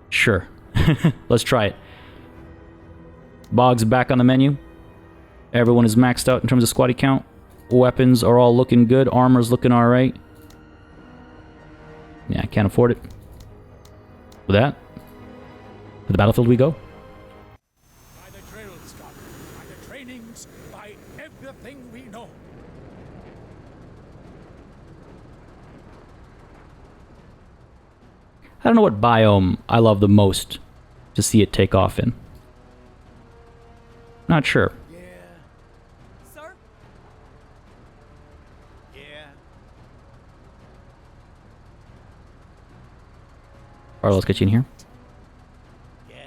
Sure. Let's try it. Boggs back on the menu. Everyone is maxed out in terms of squatty count. Weapons are all looking good. Armor's looking alright. Yeah, I can't afford it. With that, to the battlefield we go. By the drills, Scott. By the trainings. By everything we know. I don't know what biome I love the most to see it take off in. Not sure. Yeah. Sir? Yeah. Alright, let's get you in here. Yeah.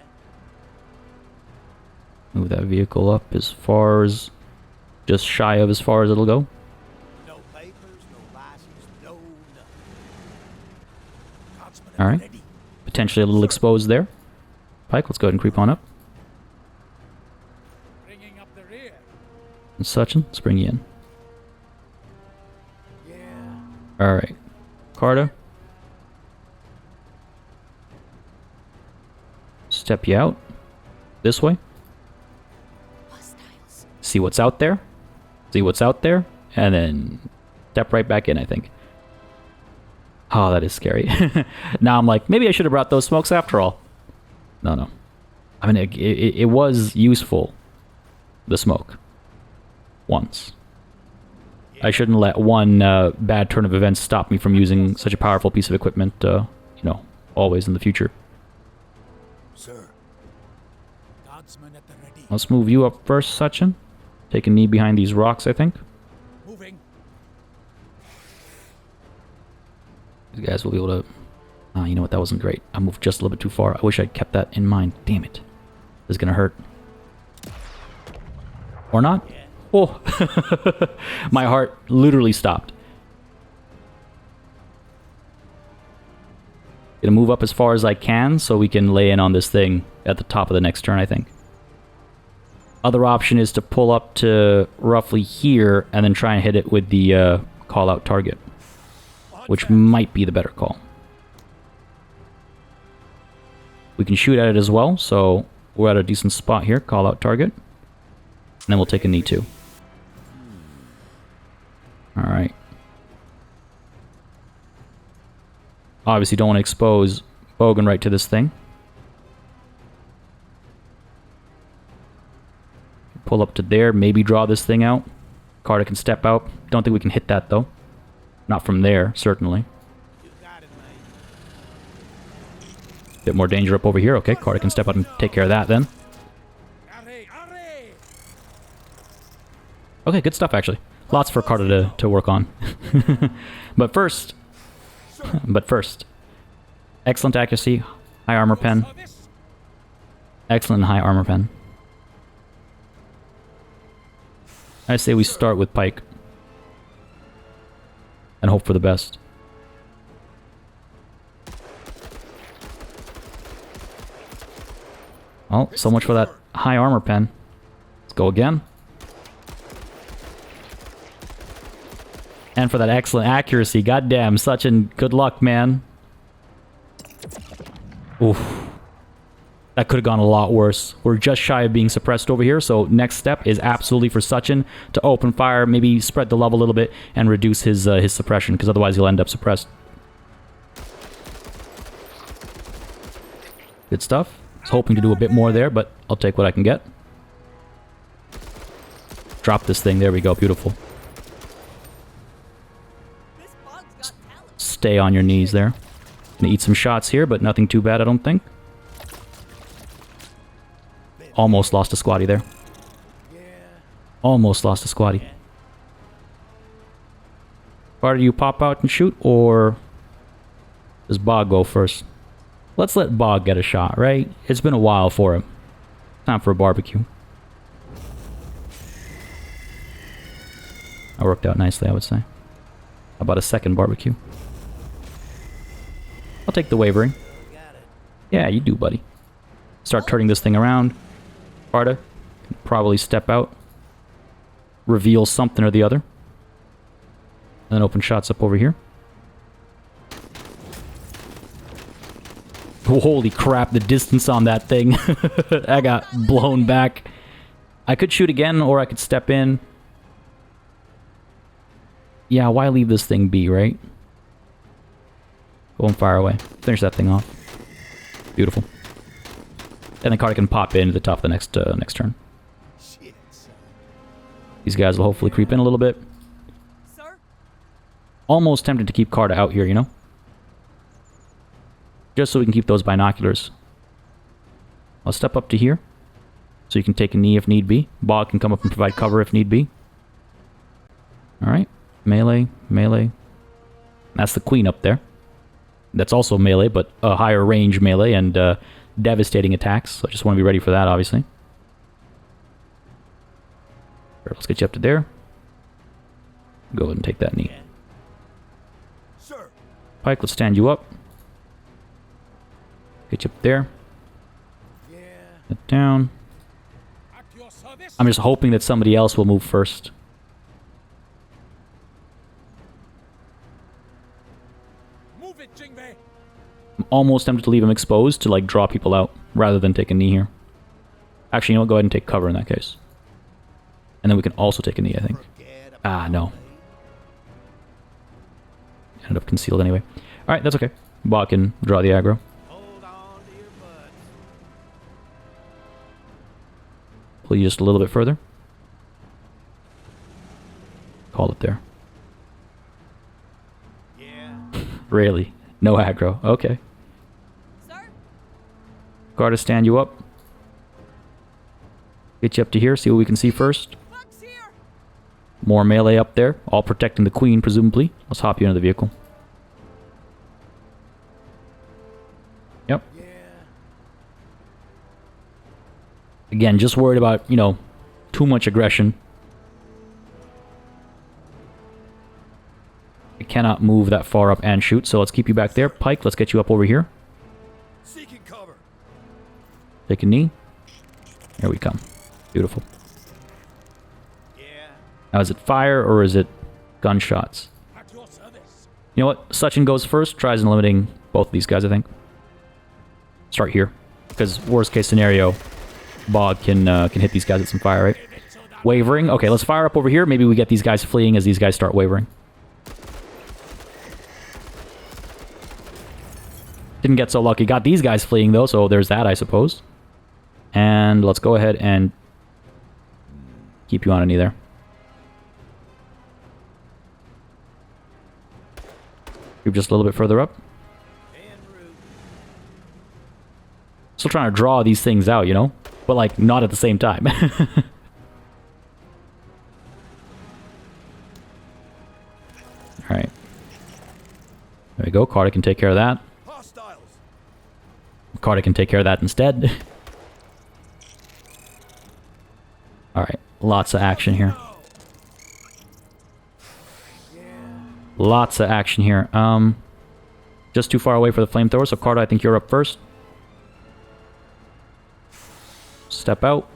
Move that vehicle up as far as... just shy of as far as it'll go. No papers, no license, no nothing. Guardsmen All are right. ready. Potentially a little exposed there. Pike, let's go ahead and creep on up. Bringing up the rear. And Suchin, let's bring you in. Yeah. Alright. Carta. Step you out. This way. Hostiles. See what's out there. See what's out there. And then step right back in, I think. Oh, that is scary. Now I'm like, maybe I should have brought those smokes after all. No. I mean, it was useful. The smoke. Once. I shouldn't let one bad turn of events stop me from using such a powerful piece of equipment, you know, always in the future. Sir. Guardsmen at the ready. Let's move you up first, Suchin. Take a knee behind these rocks, I think. Moving. These guys will be able to... Oh, you know what? That wasn't great. I moved just a little bit too far. I wish I'd kept that in mind. Damn it. This is gonna hurt. Or not? Yeah. Oh! My heart literally stopped. Gonna move up as far as I can so we can lay in on this thing at the top of the next turn, I think. Other option is to pull up to roughly here and then try and hit it with the call-out target, which might be the better call. We can shoot at it as well, so we're at a decent spot here. Call-out target. And then we'll take a knee too. Alright. Obviously don't want to expose Bogan right to this thing. Pull up to there, maybe draw this thing out. Carta can step out. Don't think we can hit that though. Not from there, certainly. You got it, mate. Bit more danger up over here. Okay, Carta can step out and take care of that then. Array, array. Okay, good stuff actually. Lots for Carter to work on. But first, excellent accuracy, high armor pen. Excellent high armor pen. I say we start with Pike. And hope for the best. Well, so much for that high armor pen. Let's go again. And for that excellent accuracy. Goddamn, Sachin, good luck, man. Oof. That could have gone a lot worse. We're just shy of being suppressed over here, so next step is absolutely for Sachin to open fire, maybe spread the level a little bit, and reduce his suppression, because otherwise he'll end up suppressed. Good stuff. I was hoping to do a bit more there, but I'll take what I can get. Drop this thing. There we go. Beautiful. Stay on your knees there. Gonna eat some shots here, but nothing too bad, I don't think. Almost lost a squatty there. Almost lost a squatty. Carter, do you pop out and shoot, or does Bog go first? Let's let Bog get a shot, right? It's been a while for him. Time for a barbecue. That worked out nicely, I would say. How about a second barbecue? I'll take the wavering. Yeah, you do, buddy. Start turning this thing around. Carter can probably step out. Reveal something or the other. And then open shots up over here. Holy crap, the distance on that thing. I got blown back. I could shoot again, or I could step in. Yeah, why leave this thing be, right? Go and fire away. Finish that thing off. Beautiful. And then Carter can pop into the top of the next turn. These guys will hopefully creep in a little bit. Sir? Almost tempted to keep Carter out here, you know? Just so we can keep those binoculars. I'll step up to here. So you can take a knee if need be. Bog can come up and provide cover if need be. Alright. Melee, melee. That's the queen up there. That's also melee, but a higher range melee and devastating attacks. So I just want to be ready for that, obviously. Sure, let's get you up to there. Go ahead and take that knee. Pike, let's stand you up. Get you up there. Get down. I'm just hoping that somebody else will move first. I'm almost tempted to leave him exposed to, like, draw people out rather than take a knee here. Actually, you know what? Go ahead and take cover in that case. And then we can also take a knee, I think. Ah, no. Ended up concealed anyway. Alright, that's okay. Bog can draw the aggro. Pull you just a little bit further. Call it there. Really? No aggro. Okay. Guard to stand you up. Get you up to here, see what we can see first. More melee up there, all protecting the queen, presumably. Let's hop you into the vehicle. Yep. Again, just worried about, you know, too much aggression. I cannot move that far up and shoot, so let's keep you back there. Pike, let's get you up over here. Seeking cover. Take a knee. Here we come. Beautiful. Now, is it fire or is it gunshots? You know what? Sachin goes first, tries and limiting both of these guys, I think. Start here. Because worst case scenario, Bog can hit these guys with some fire, right? Wavering. Okay, let's fire up over here. Maybe we get these guys fleeing as these guys start wavering. Didn't get so lucky. Got these guys fleeing, though, so there's that, I suppose. And let's go ahead and keep you on a knee there. Creep just a little bit further up. Still trying to draw these things out, you know? But, like, not at the same time. Alright. There we go. Carter can take care of that. Hostiles. Carter can take care of that instead. Alright. Lots of action here. Lots of action here. Just too far away for the flamethrower, so Carter, I think you're up first. Step out.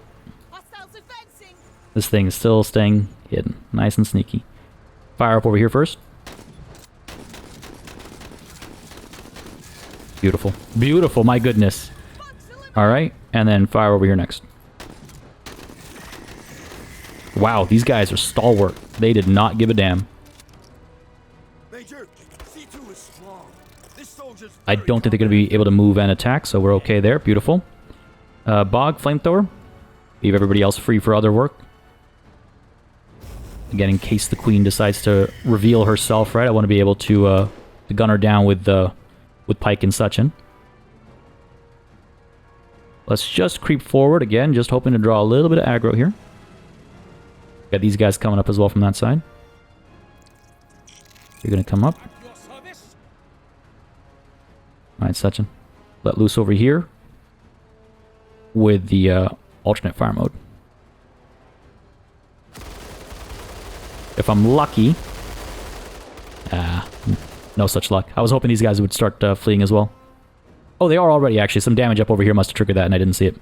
Hostiles advancing. This thing is still staying hidden. Nice and sneaky. Fire up over here first. Beautiful. Beautiful, my goodness. Alright, and then fire over here next. Wow, these guys are stalwart. They did not give a damn. Major, C2 is strong. This soldier's I don't think they're going to be able to move and attack, so we're okay there. Beautiful. Bog, flamethrower. Leave everybody else free for other work. Again, in case the queen decides to reveal herself, right? I want to be able to gun her down with Pike and Sachin. Let's just creep forward again, just hoping to draw a little bit of aggro here. Got these guys coming up as well from that side. You're going to come up. Your service. Alright, Sachin. Let loose over here with the alternate fire mode. If I'm lucky... no such luck. I was hoping these guys would start fleeing as well. Oh, they are already, actually. Some damage up over here must have triggered that, and I didn't see it.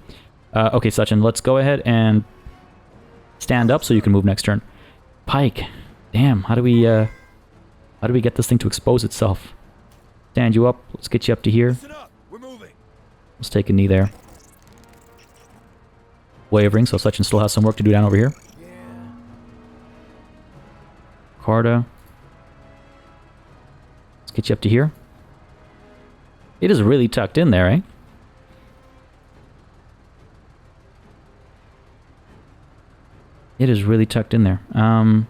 Okay, Sachin, let's go ahead and stand up so you can move next turn. Pike. Damn, how do we get this thing to expose itself? Stand you up. Let's get you up to here. Listen up. We're moving. Let's take a knee there. Wavering, so Sachin still has some work to do down over here. Yeah. Carta. Let's get you up to here. It is really tucked in there, eh? It is really tucked in there. Go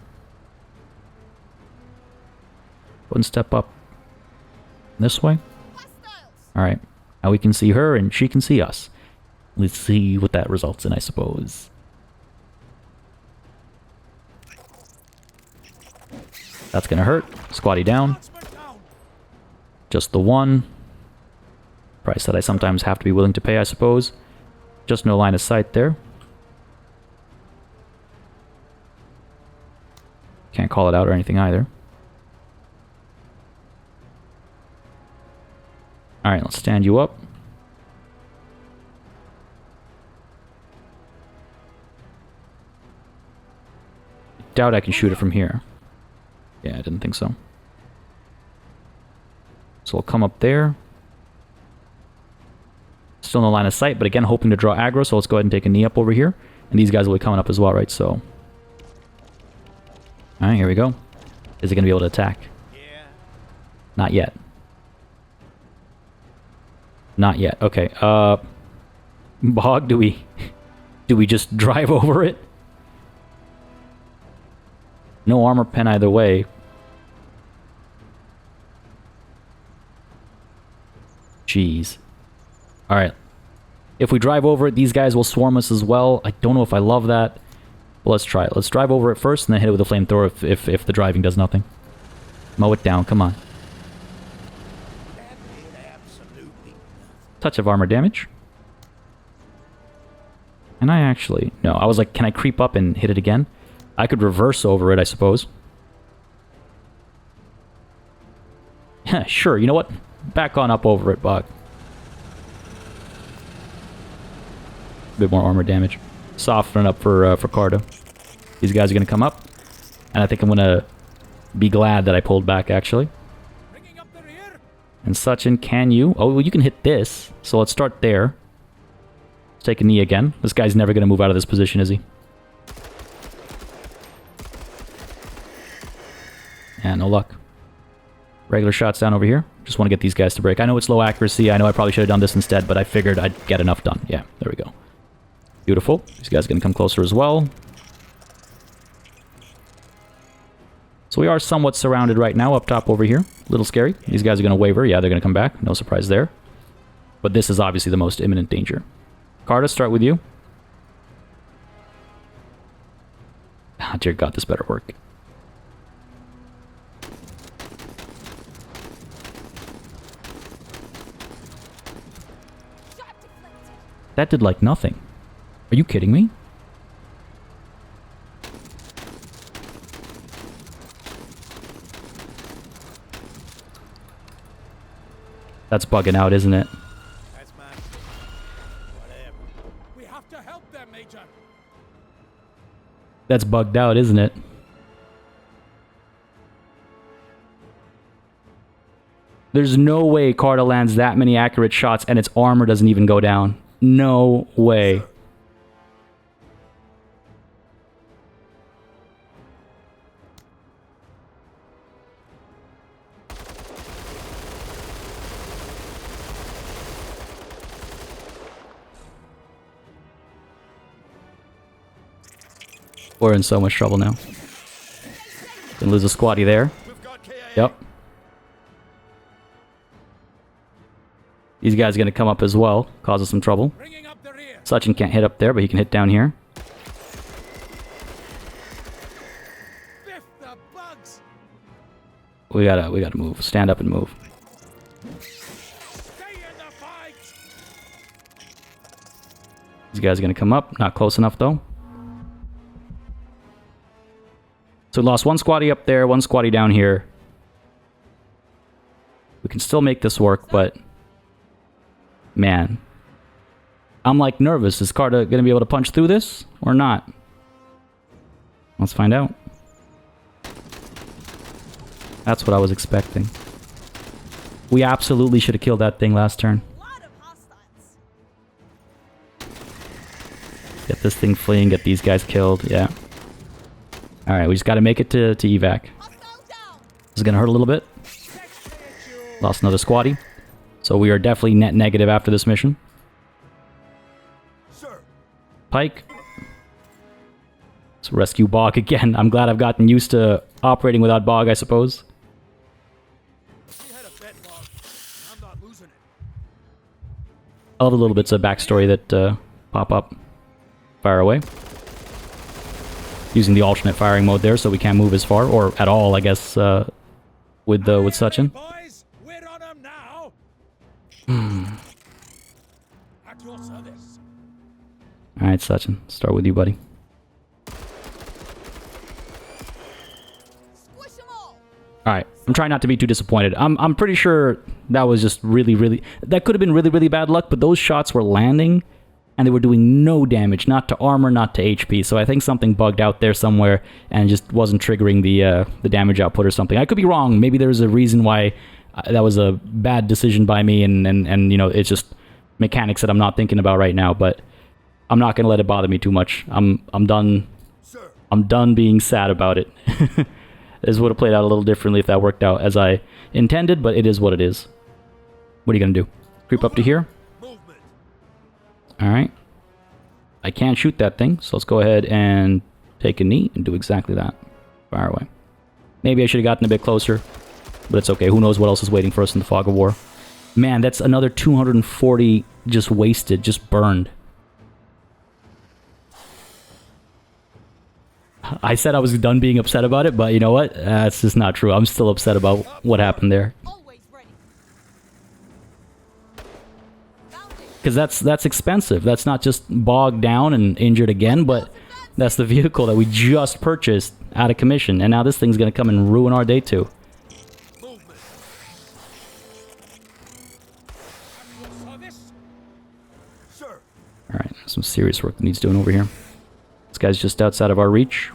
and step up this way. Hostiles. Alright. Now we can see her and she can see us. Let's see what that results in, I suppose. That's gonna hurt. Squatty down. Marksman down. Just the one. Price that I sometimes have to be willing to pay, I suppose. Just no line of sight there. Can't call it out or anything either. Alright, let's stand you up. Doubt I can shoot it from here. Yeah, I didn't think so. So we'll come up there. Still no line of sight, but again, hoping to draw aggro, so let's go ahead and take a knee up over here. And these guys will be coming up as well, right? So... Alright, here we go. Is it going to be able to attack? Yeah. Not yet. Not yet. Okay, Bog, do we just drive over it? No armor pen either way. Jeez. Alright. If we drive over it, these guys will swarm us as well. I don't know if I love that. But let's try it. Let's drive over it first and then hit it with a flamethrower if the driving does nothing. Mow it down, come on. That did absolutely nothing. Touch of armor damage. And I actually... No, I was like, can I creep up and hit it again? I could reverse over it, I suppose. Yeah, sure, you know what? Back on up over it, Bog. A bit more armor damage. Soften it up for Cardo. These guys are going to come up. And I think I'm going to be glad that I pulled back, actually. Bringing up the rear. And Sachin, can you? Oh, well, you can hit this. So let's start there. Let's take a knee again. This guy's never going to move out of this position, is he? Yeah, no luck. Regular shots down over here. Just want to get these guys to break. I know it's low accuracy. I know I probably should have done this instead, but I figured I'd get enough done. Yeah, there we go. Beautiful. These guys are going to come closer as well. So we are somewhat surrounded right now up top over here. A little scary. These guys are going to waver. Yeah, they're going to come back. No surprise there. But this is obviously the most imminent danger. Carta, start with you. Ah, dear God, this better work. That did like nothing. Are you kidding me? That's bugging out, isn't it? That's mine. Whatever. We have to help them, Major. That's bugged out, isn't it? There's no way Carter lands that many accurate shots and its armor doesn't even go down. No way. We're in so much trouble now. Gonna lose a squatty there. We've got KA. Yep. These guys are gonna come up as well, cause us some trouble. Bringing up the rear. Sachin can't hit up there, but he can hit down here. Biff the bugs. We gotta move. Stand up and move. Stay in the fight. These guys are gonna come up. Not close enough though. So we lost one squatty up there, one squatty down here. We can still make this work, but man, I'm like nervous. Is Carter gonna be able to punch through this or not? Let's find out. That's what I was expecting. We absolutely should have killed that thing last turn. Lot of hostiles. Get this thing fleeing, get these guys killed, yeah. Alright, we just gotta make it to evac. Hostile down. This is gonna hurt a little bit. Lost another squatty. So we are definitely net negative after this mission. Sir. Pike. Let's rescue Bog again. I'm glad I've gotten used to operating without Bog, I suppose. We had a bet, Bob. I'm not losing it. I love the little bits of backstory that pop up. Fire away. Using the alternate firing mode there, so we can't move as far, or at all, I guess, with Sachin. Boys, we're on them now. At your service. Alright, Sachin. Start with you, buddy. Squish them all. Alright, I'm trying not to be too disappointed. I'm pretty sure that was just really... That could have been really bad luck, but those shots were landing, and they were doing no damage, not to armor, not to HP. So I think something bugged out there somewhere and just wasn't triggering the damage output or something. I could be wrong. Maybe there's a reason why that was a bad decision by me, and you know, it's just mechanics that I'm not thinking about right now. But I'm not gonna let it bother me too much. I'm done. Sir. I'm done being sad about it. This would have played out a little differently if that worked out as I intended, but it is what it is. What are you gonna do? Creep up to here? Movement. Alright. I can't shoot that thing, so let's go ahead and take a knee and do exactly that. Fire away. Maybe I should have gotten a bit closer, but it's okay. Who knows what else is waiting for us in the fog of war. Man, that's another 240 just wasted, just burned. I said I was done being upset about it, but you know what? That's just not true. I'm still upset about what happened there. Always ready. Found it. Because that's expensive. That's not just bogged down and injured again, but that's the vehicle that we just purchased out of commission. And now this thing's going to come and ruin our day too. Movement. At your service. Sir. Alright, some serious work that needs doing over here. This guy's just outside of our reach.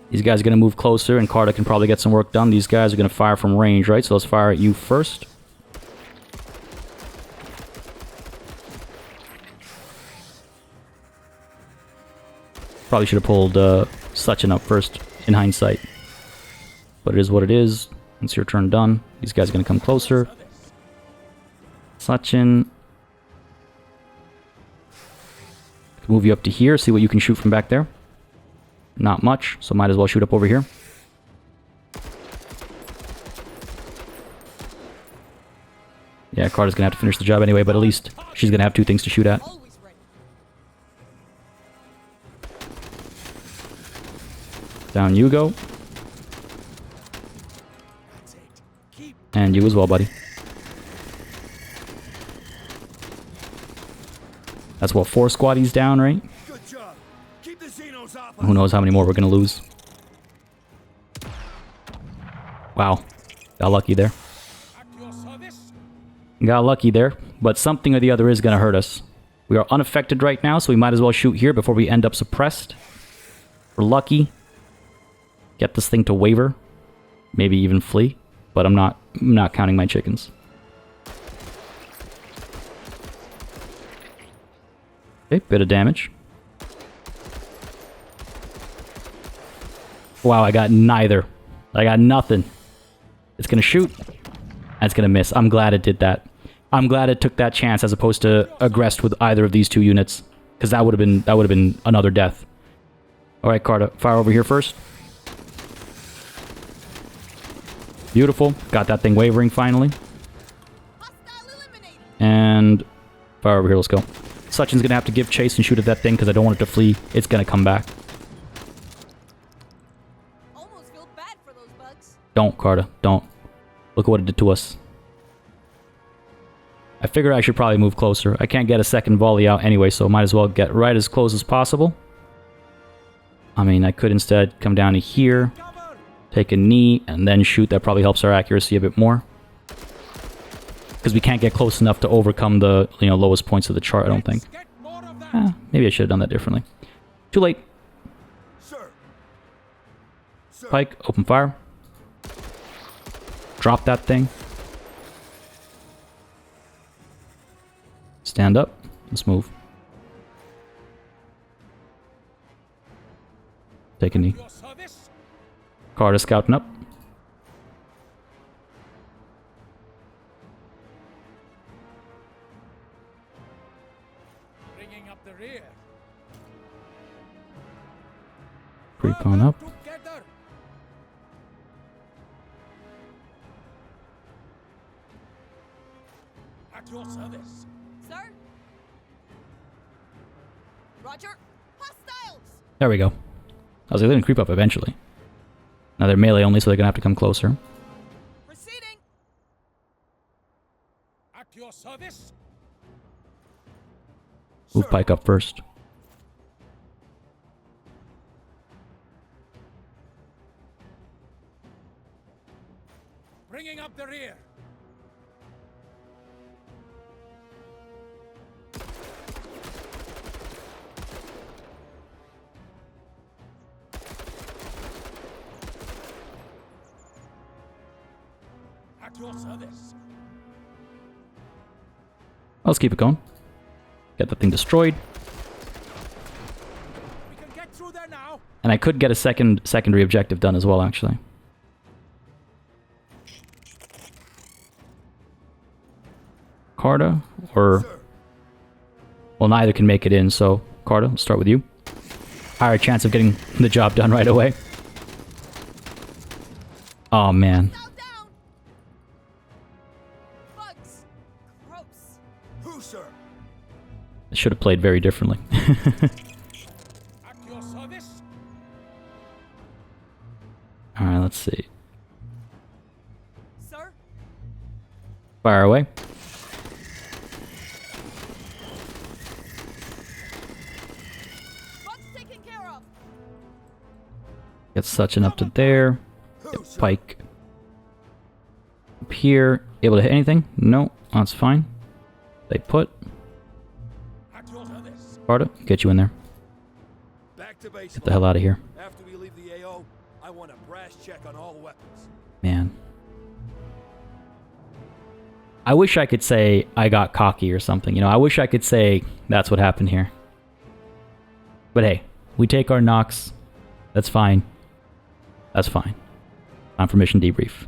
These guys are going to move closer, and Carter can probably get some work done. These guys are going to fire from range, right? So let's fire at you first. Probably should have pulled Sachin up first, in hindsight. But it is what it is. It's your turn done. These guys are going to come closer. Sachin. Move you up to here, see what you can shoot from back there. Not much, so might as well shoot up over here. Yeah, Carter's gonna have to finish the job anyway, but at least she's gonna have two things to shoot at. Always ready. Down you go. That's it. Keep And you as well, buddy. That's what, 4 squaddies down, right? Good job. Keep the Xenos off Who knows how many more we're gonna lose. Wow. Got lucky there. At your service. Got lucky there, but something or the other is gonna hurt us. We are unaffected right now, so we might as well shoot here before we end up suppressed. We're lucky. Get this thing to waver. Maybe even flee, but I'm not counting my chickens. Okay, bit of damage. Wow, I got neither. I got nothing. It's gonna shoot, and it's gonna miss. I'm glad it did that. I'm glad it took that chance as opposed to aggressed with either of these 2 units, because that would have been another death. All right, Carter, fire over here first. Beautiful. Got that thing wavering finally. And fire over here. Let's go. Sachin's gonna have to give chase and shoot at that thing because I don't want it to flee. It's gonna come back. Almost feel bad for those bugs. Don't, Carter. Don't. Look at what it did to us. I figured I should probably move closer. I can't get a second volley out anyway, so might as well get right as close as possible. I mean, I could instead come down to here, take a knee, and then shoot. That probably helps our accuracy a bit more. Because we can't get close enough to overcome the lowest points of the chart, I don't think. Get more of that. Maybe I should have done that differently. Too late. Sir. Sir. Pike, open fire. Drop that thing. Stand up. Let's move. Take a knee. Your service. Carter scouting up. Bringing up the rear. Creep on up. Together. At your service. Sir? Roger. Hostiles! There we go. I was like, they're gonna creep up eventually. Now they're melee only, so they're gonna have to come closer. Proceeding! At your service. Move Pike up first. Bringing up the rear. At your service. Let's keep it going. Get the thing destroyed. We can get through there now. And I could get a secondary objective done as well, actually. Carta, or... Well, neither can make it in, so... Carta, let's start with you. Higher chance of getting the job done right away. Oh, man. Down, down! Bugs! Gross! Who, sir? I should have played very differently. At your service. Alright, let's see. Sir? Fire away. Bugs taken care of! Get Sachin up to there. Who, sir? Pike up here. Able to hit anything? No, that's fine. They put. At your service. Carta, get you in there. Back to base. Get the hell out of here. After we leave the AO, I want a brass check on all weapons. Man. I wish I could say I got cocky or something. You know, I wish I could say that's what happened here. But hey, we take our knocks. That's fine. That's fine. Time for mission debrief.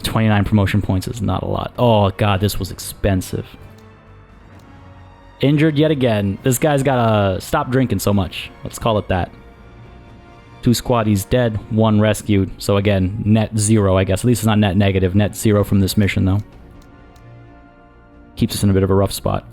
$29 promotion points is not a lot. Oh god, this was expensive. Injured yet again. This guy's gotta stop drinking so much. Let's call it that. 2 squaddies dead, 1 rescued. So again, net 0, I guess. At least it's not net negative. Net 0 from this mission, though. Keeps us in a bit of a rough spot.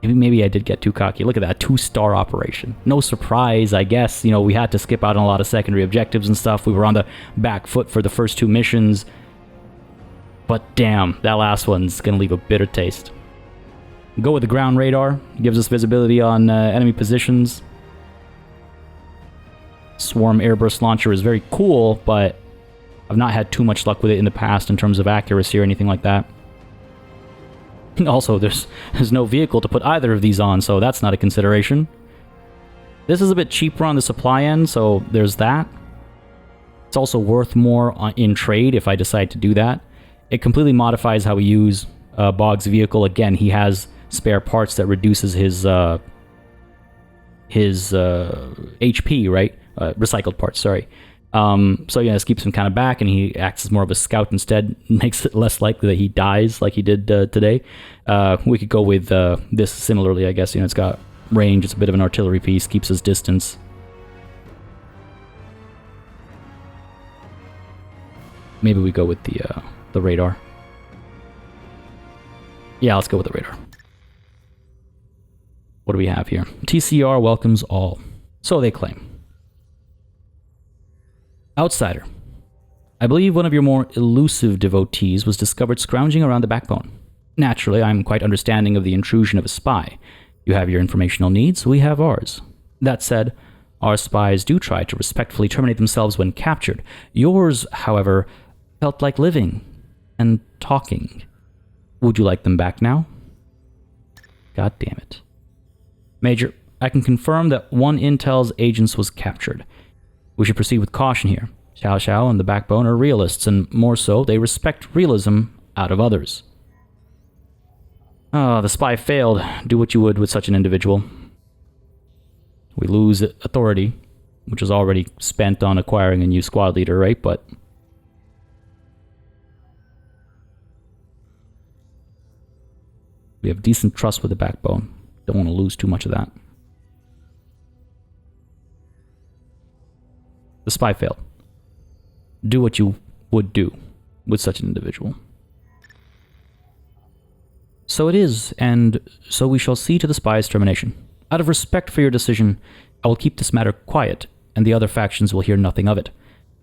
Maybe I did get too cocky. Look at that, 2-star operation. No surprise, I guess. You know, we had to skip out on a lot of secondary objectives and stuff. We were on the back foot for the first 2 missions. But damn, that last one's gonna leave a bitter taste. Go with the ground radar. Gives us visibility on enemy positions. Swarm airburst launcher is very cool, but I've not had too much luck with it in the past in terms of accuracy or anything like that. Also, there's no vehicle to put either of these on, so that's not a consideration. This is a bit cheaper on the supply end, so there's that. It's also worth more in trade if I decide to do that. It completely modifies how we use Bog's vehicle. Again, he has spare parts that reduces his HP, right? Recycled parts, sorry. So yeah, this keeps him kind of back, and he acts as more of a scout instead. Makes it less likely that he dies like he did today. We could go with this similarly, I guess. You know, it's got range, it's a bit of an artillery piece, keeps his distance. Maybe we go with the radar. Yeah, let's go with the radar. What do we have here? TCR welcomes all. So they claim. Outsider. I believe one of your more elusive devotees was discovered scrounging around the backbone. Naturally, I'm quite understanding of the intrusion of a spy. You have your informational needs, we have ours. That said, our spies do try to respectfully terminate themselves when captured. Yours, however, felt like living and talking. Would you like them back now? God damn it. Major, I can confirm that one Intel's agents was captured. We should proceed with caution here. Xiao Xiao and the Backbone are realists, and more so, they respect realism out of others. Ah, the spy failed. Do what you would with such an individual. We lose authority, which is already spent on acquiring a new squad leader, right? But we have decent trust with the Backbone. Don't want to lose too much of that. The spy failed. Do what you would do with such an individual. So it is, and so we shall see to the spy's termination. Out of respect for your decision, I will keep this matter quiet, and the other factions will hear nothing of it.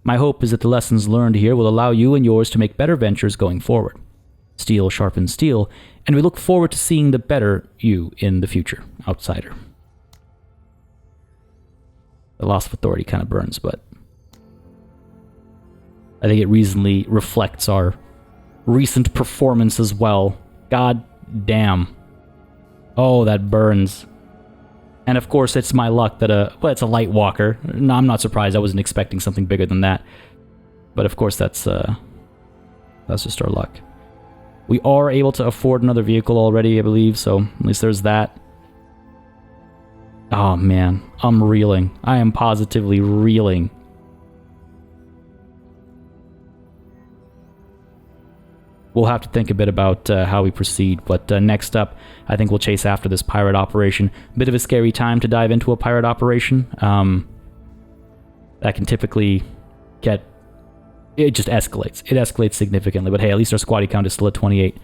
My hope is that the lessons learned here will allow you and yours to make better ventures going forward. Steel sharpens steel, and we look forward to seeing the better you in the future, outsider. The loss of authority kind of burns, but I think it reasonably reflects our recent performance as well. God damn. Oh, that burns. And of course, it's my luck that well, it's a light walker. No, I'm not surprised. I wasn't expecting something bigger than that. But of course, that's just our luck. We are able to afford another vehicle already, I believe, so at least there's that. Oh man, I'm reeling. I am positively reeling. We'll have to think a bit about how we proceed, but next up, I think we'll chase after this pirate operation. Bit of a scary time to dive into a pirate operation. That can typically get... It just escalates. It escalates significantly, but hey, at least our squaddy count is still at 28.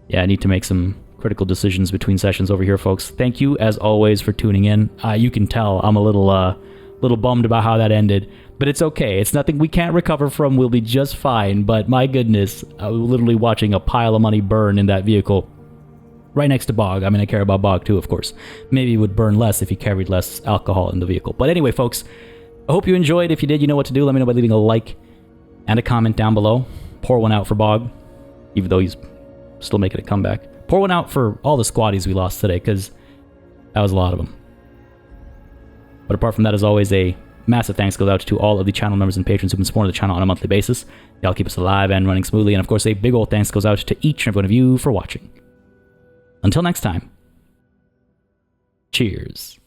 Yeah, I need to make some critical decisions between sessions over here, folks. Thank you, as always, for tuning in. You can tell I'm a little bummed about how that ended, but it's okay. It's nothing we can't recover from. We'll be just fine, but my goodness, I was literally watching a pile of money burn in that vehicle right next to Bog. I mean, I care about Bog too, of course. Maybe it would burn less if he carried less alcohol in the vehicle. But anyway, folks, I hope you enjoyed. If you did, you know what to do. Let me know by leaving a like and a comment down below. Pour one out for Bog, even though he's still making a comeback. Pour one out for all the squaddies we lost today, because that was a lot of them. But apart from that, as always, a massive thanks goes out to all of the channel members and patrons who've been supporting the channel on a monthly basis. Y'all keep us alive and running smoothly. And of course, a big old thanks goes out to each and every one of you for watching. Until next time, cheers.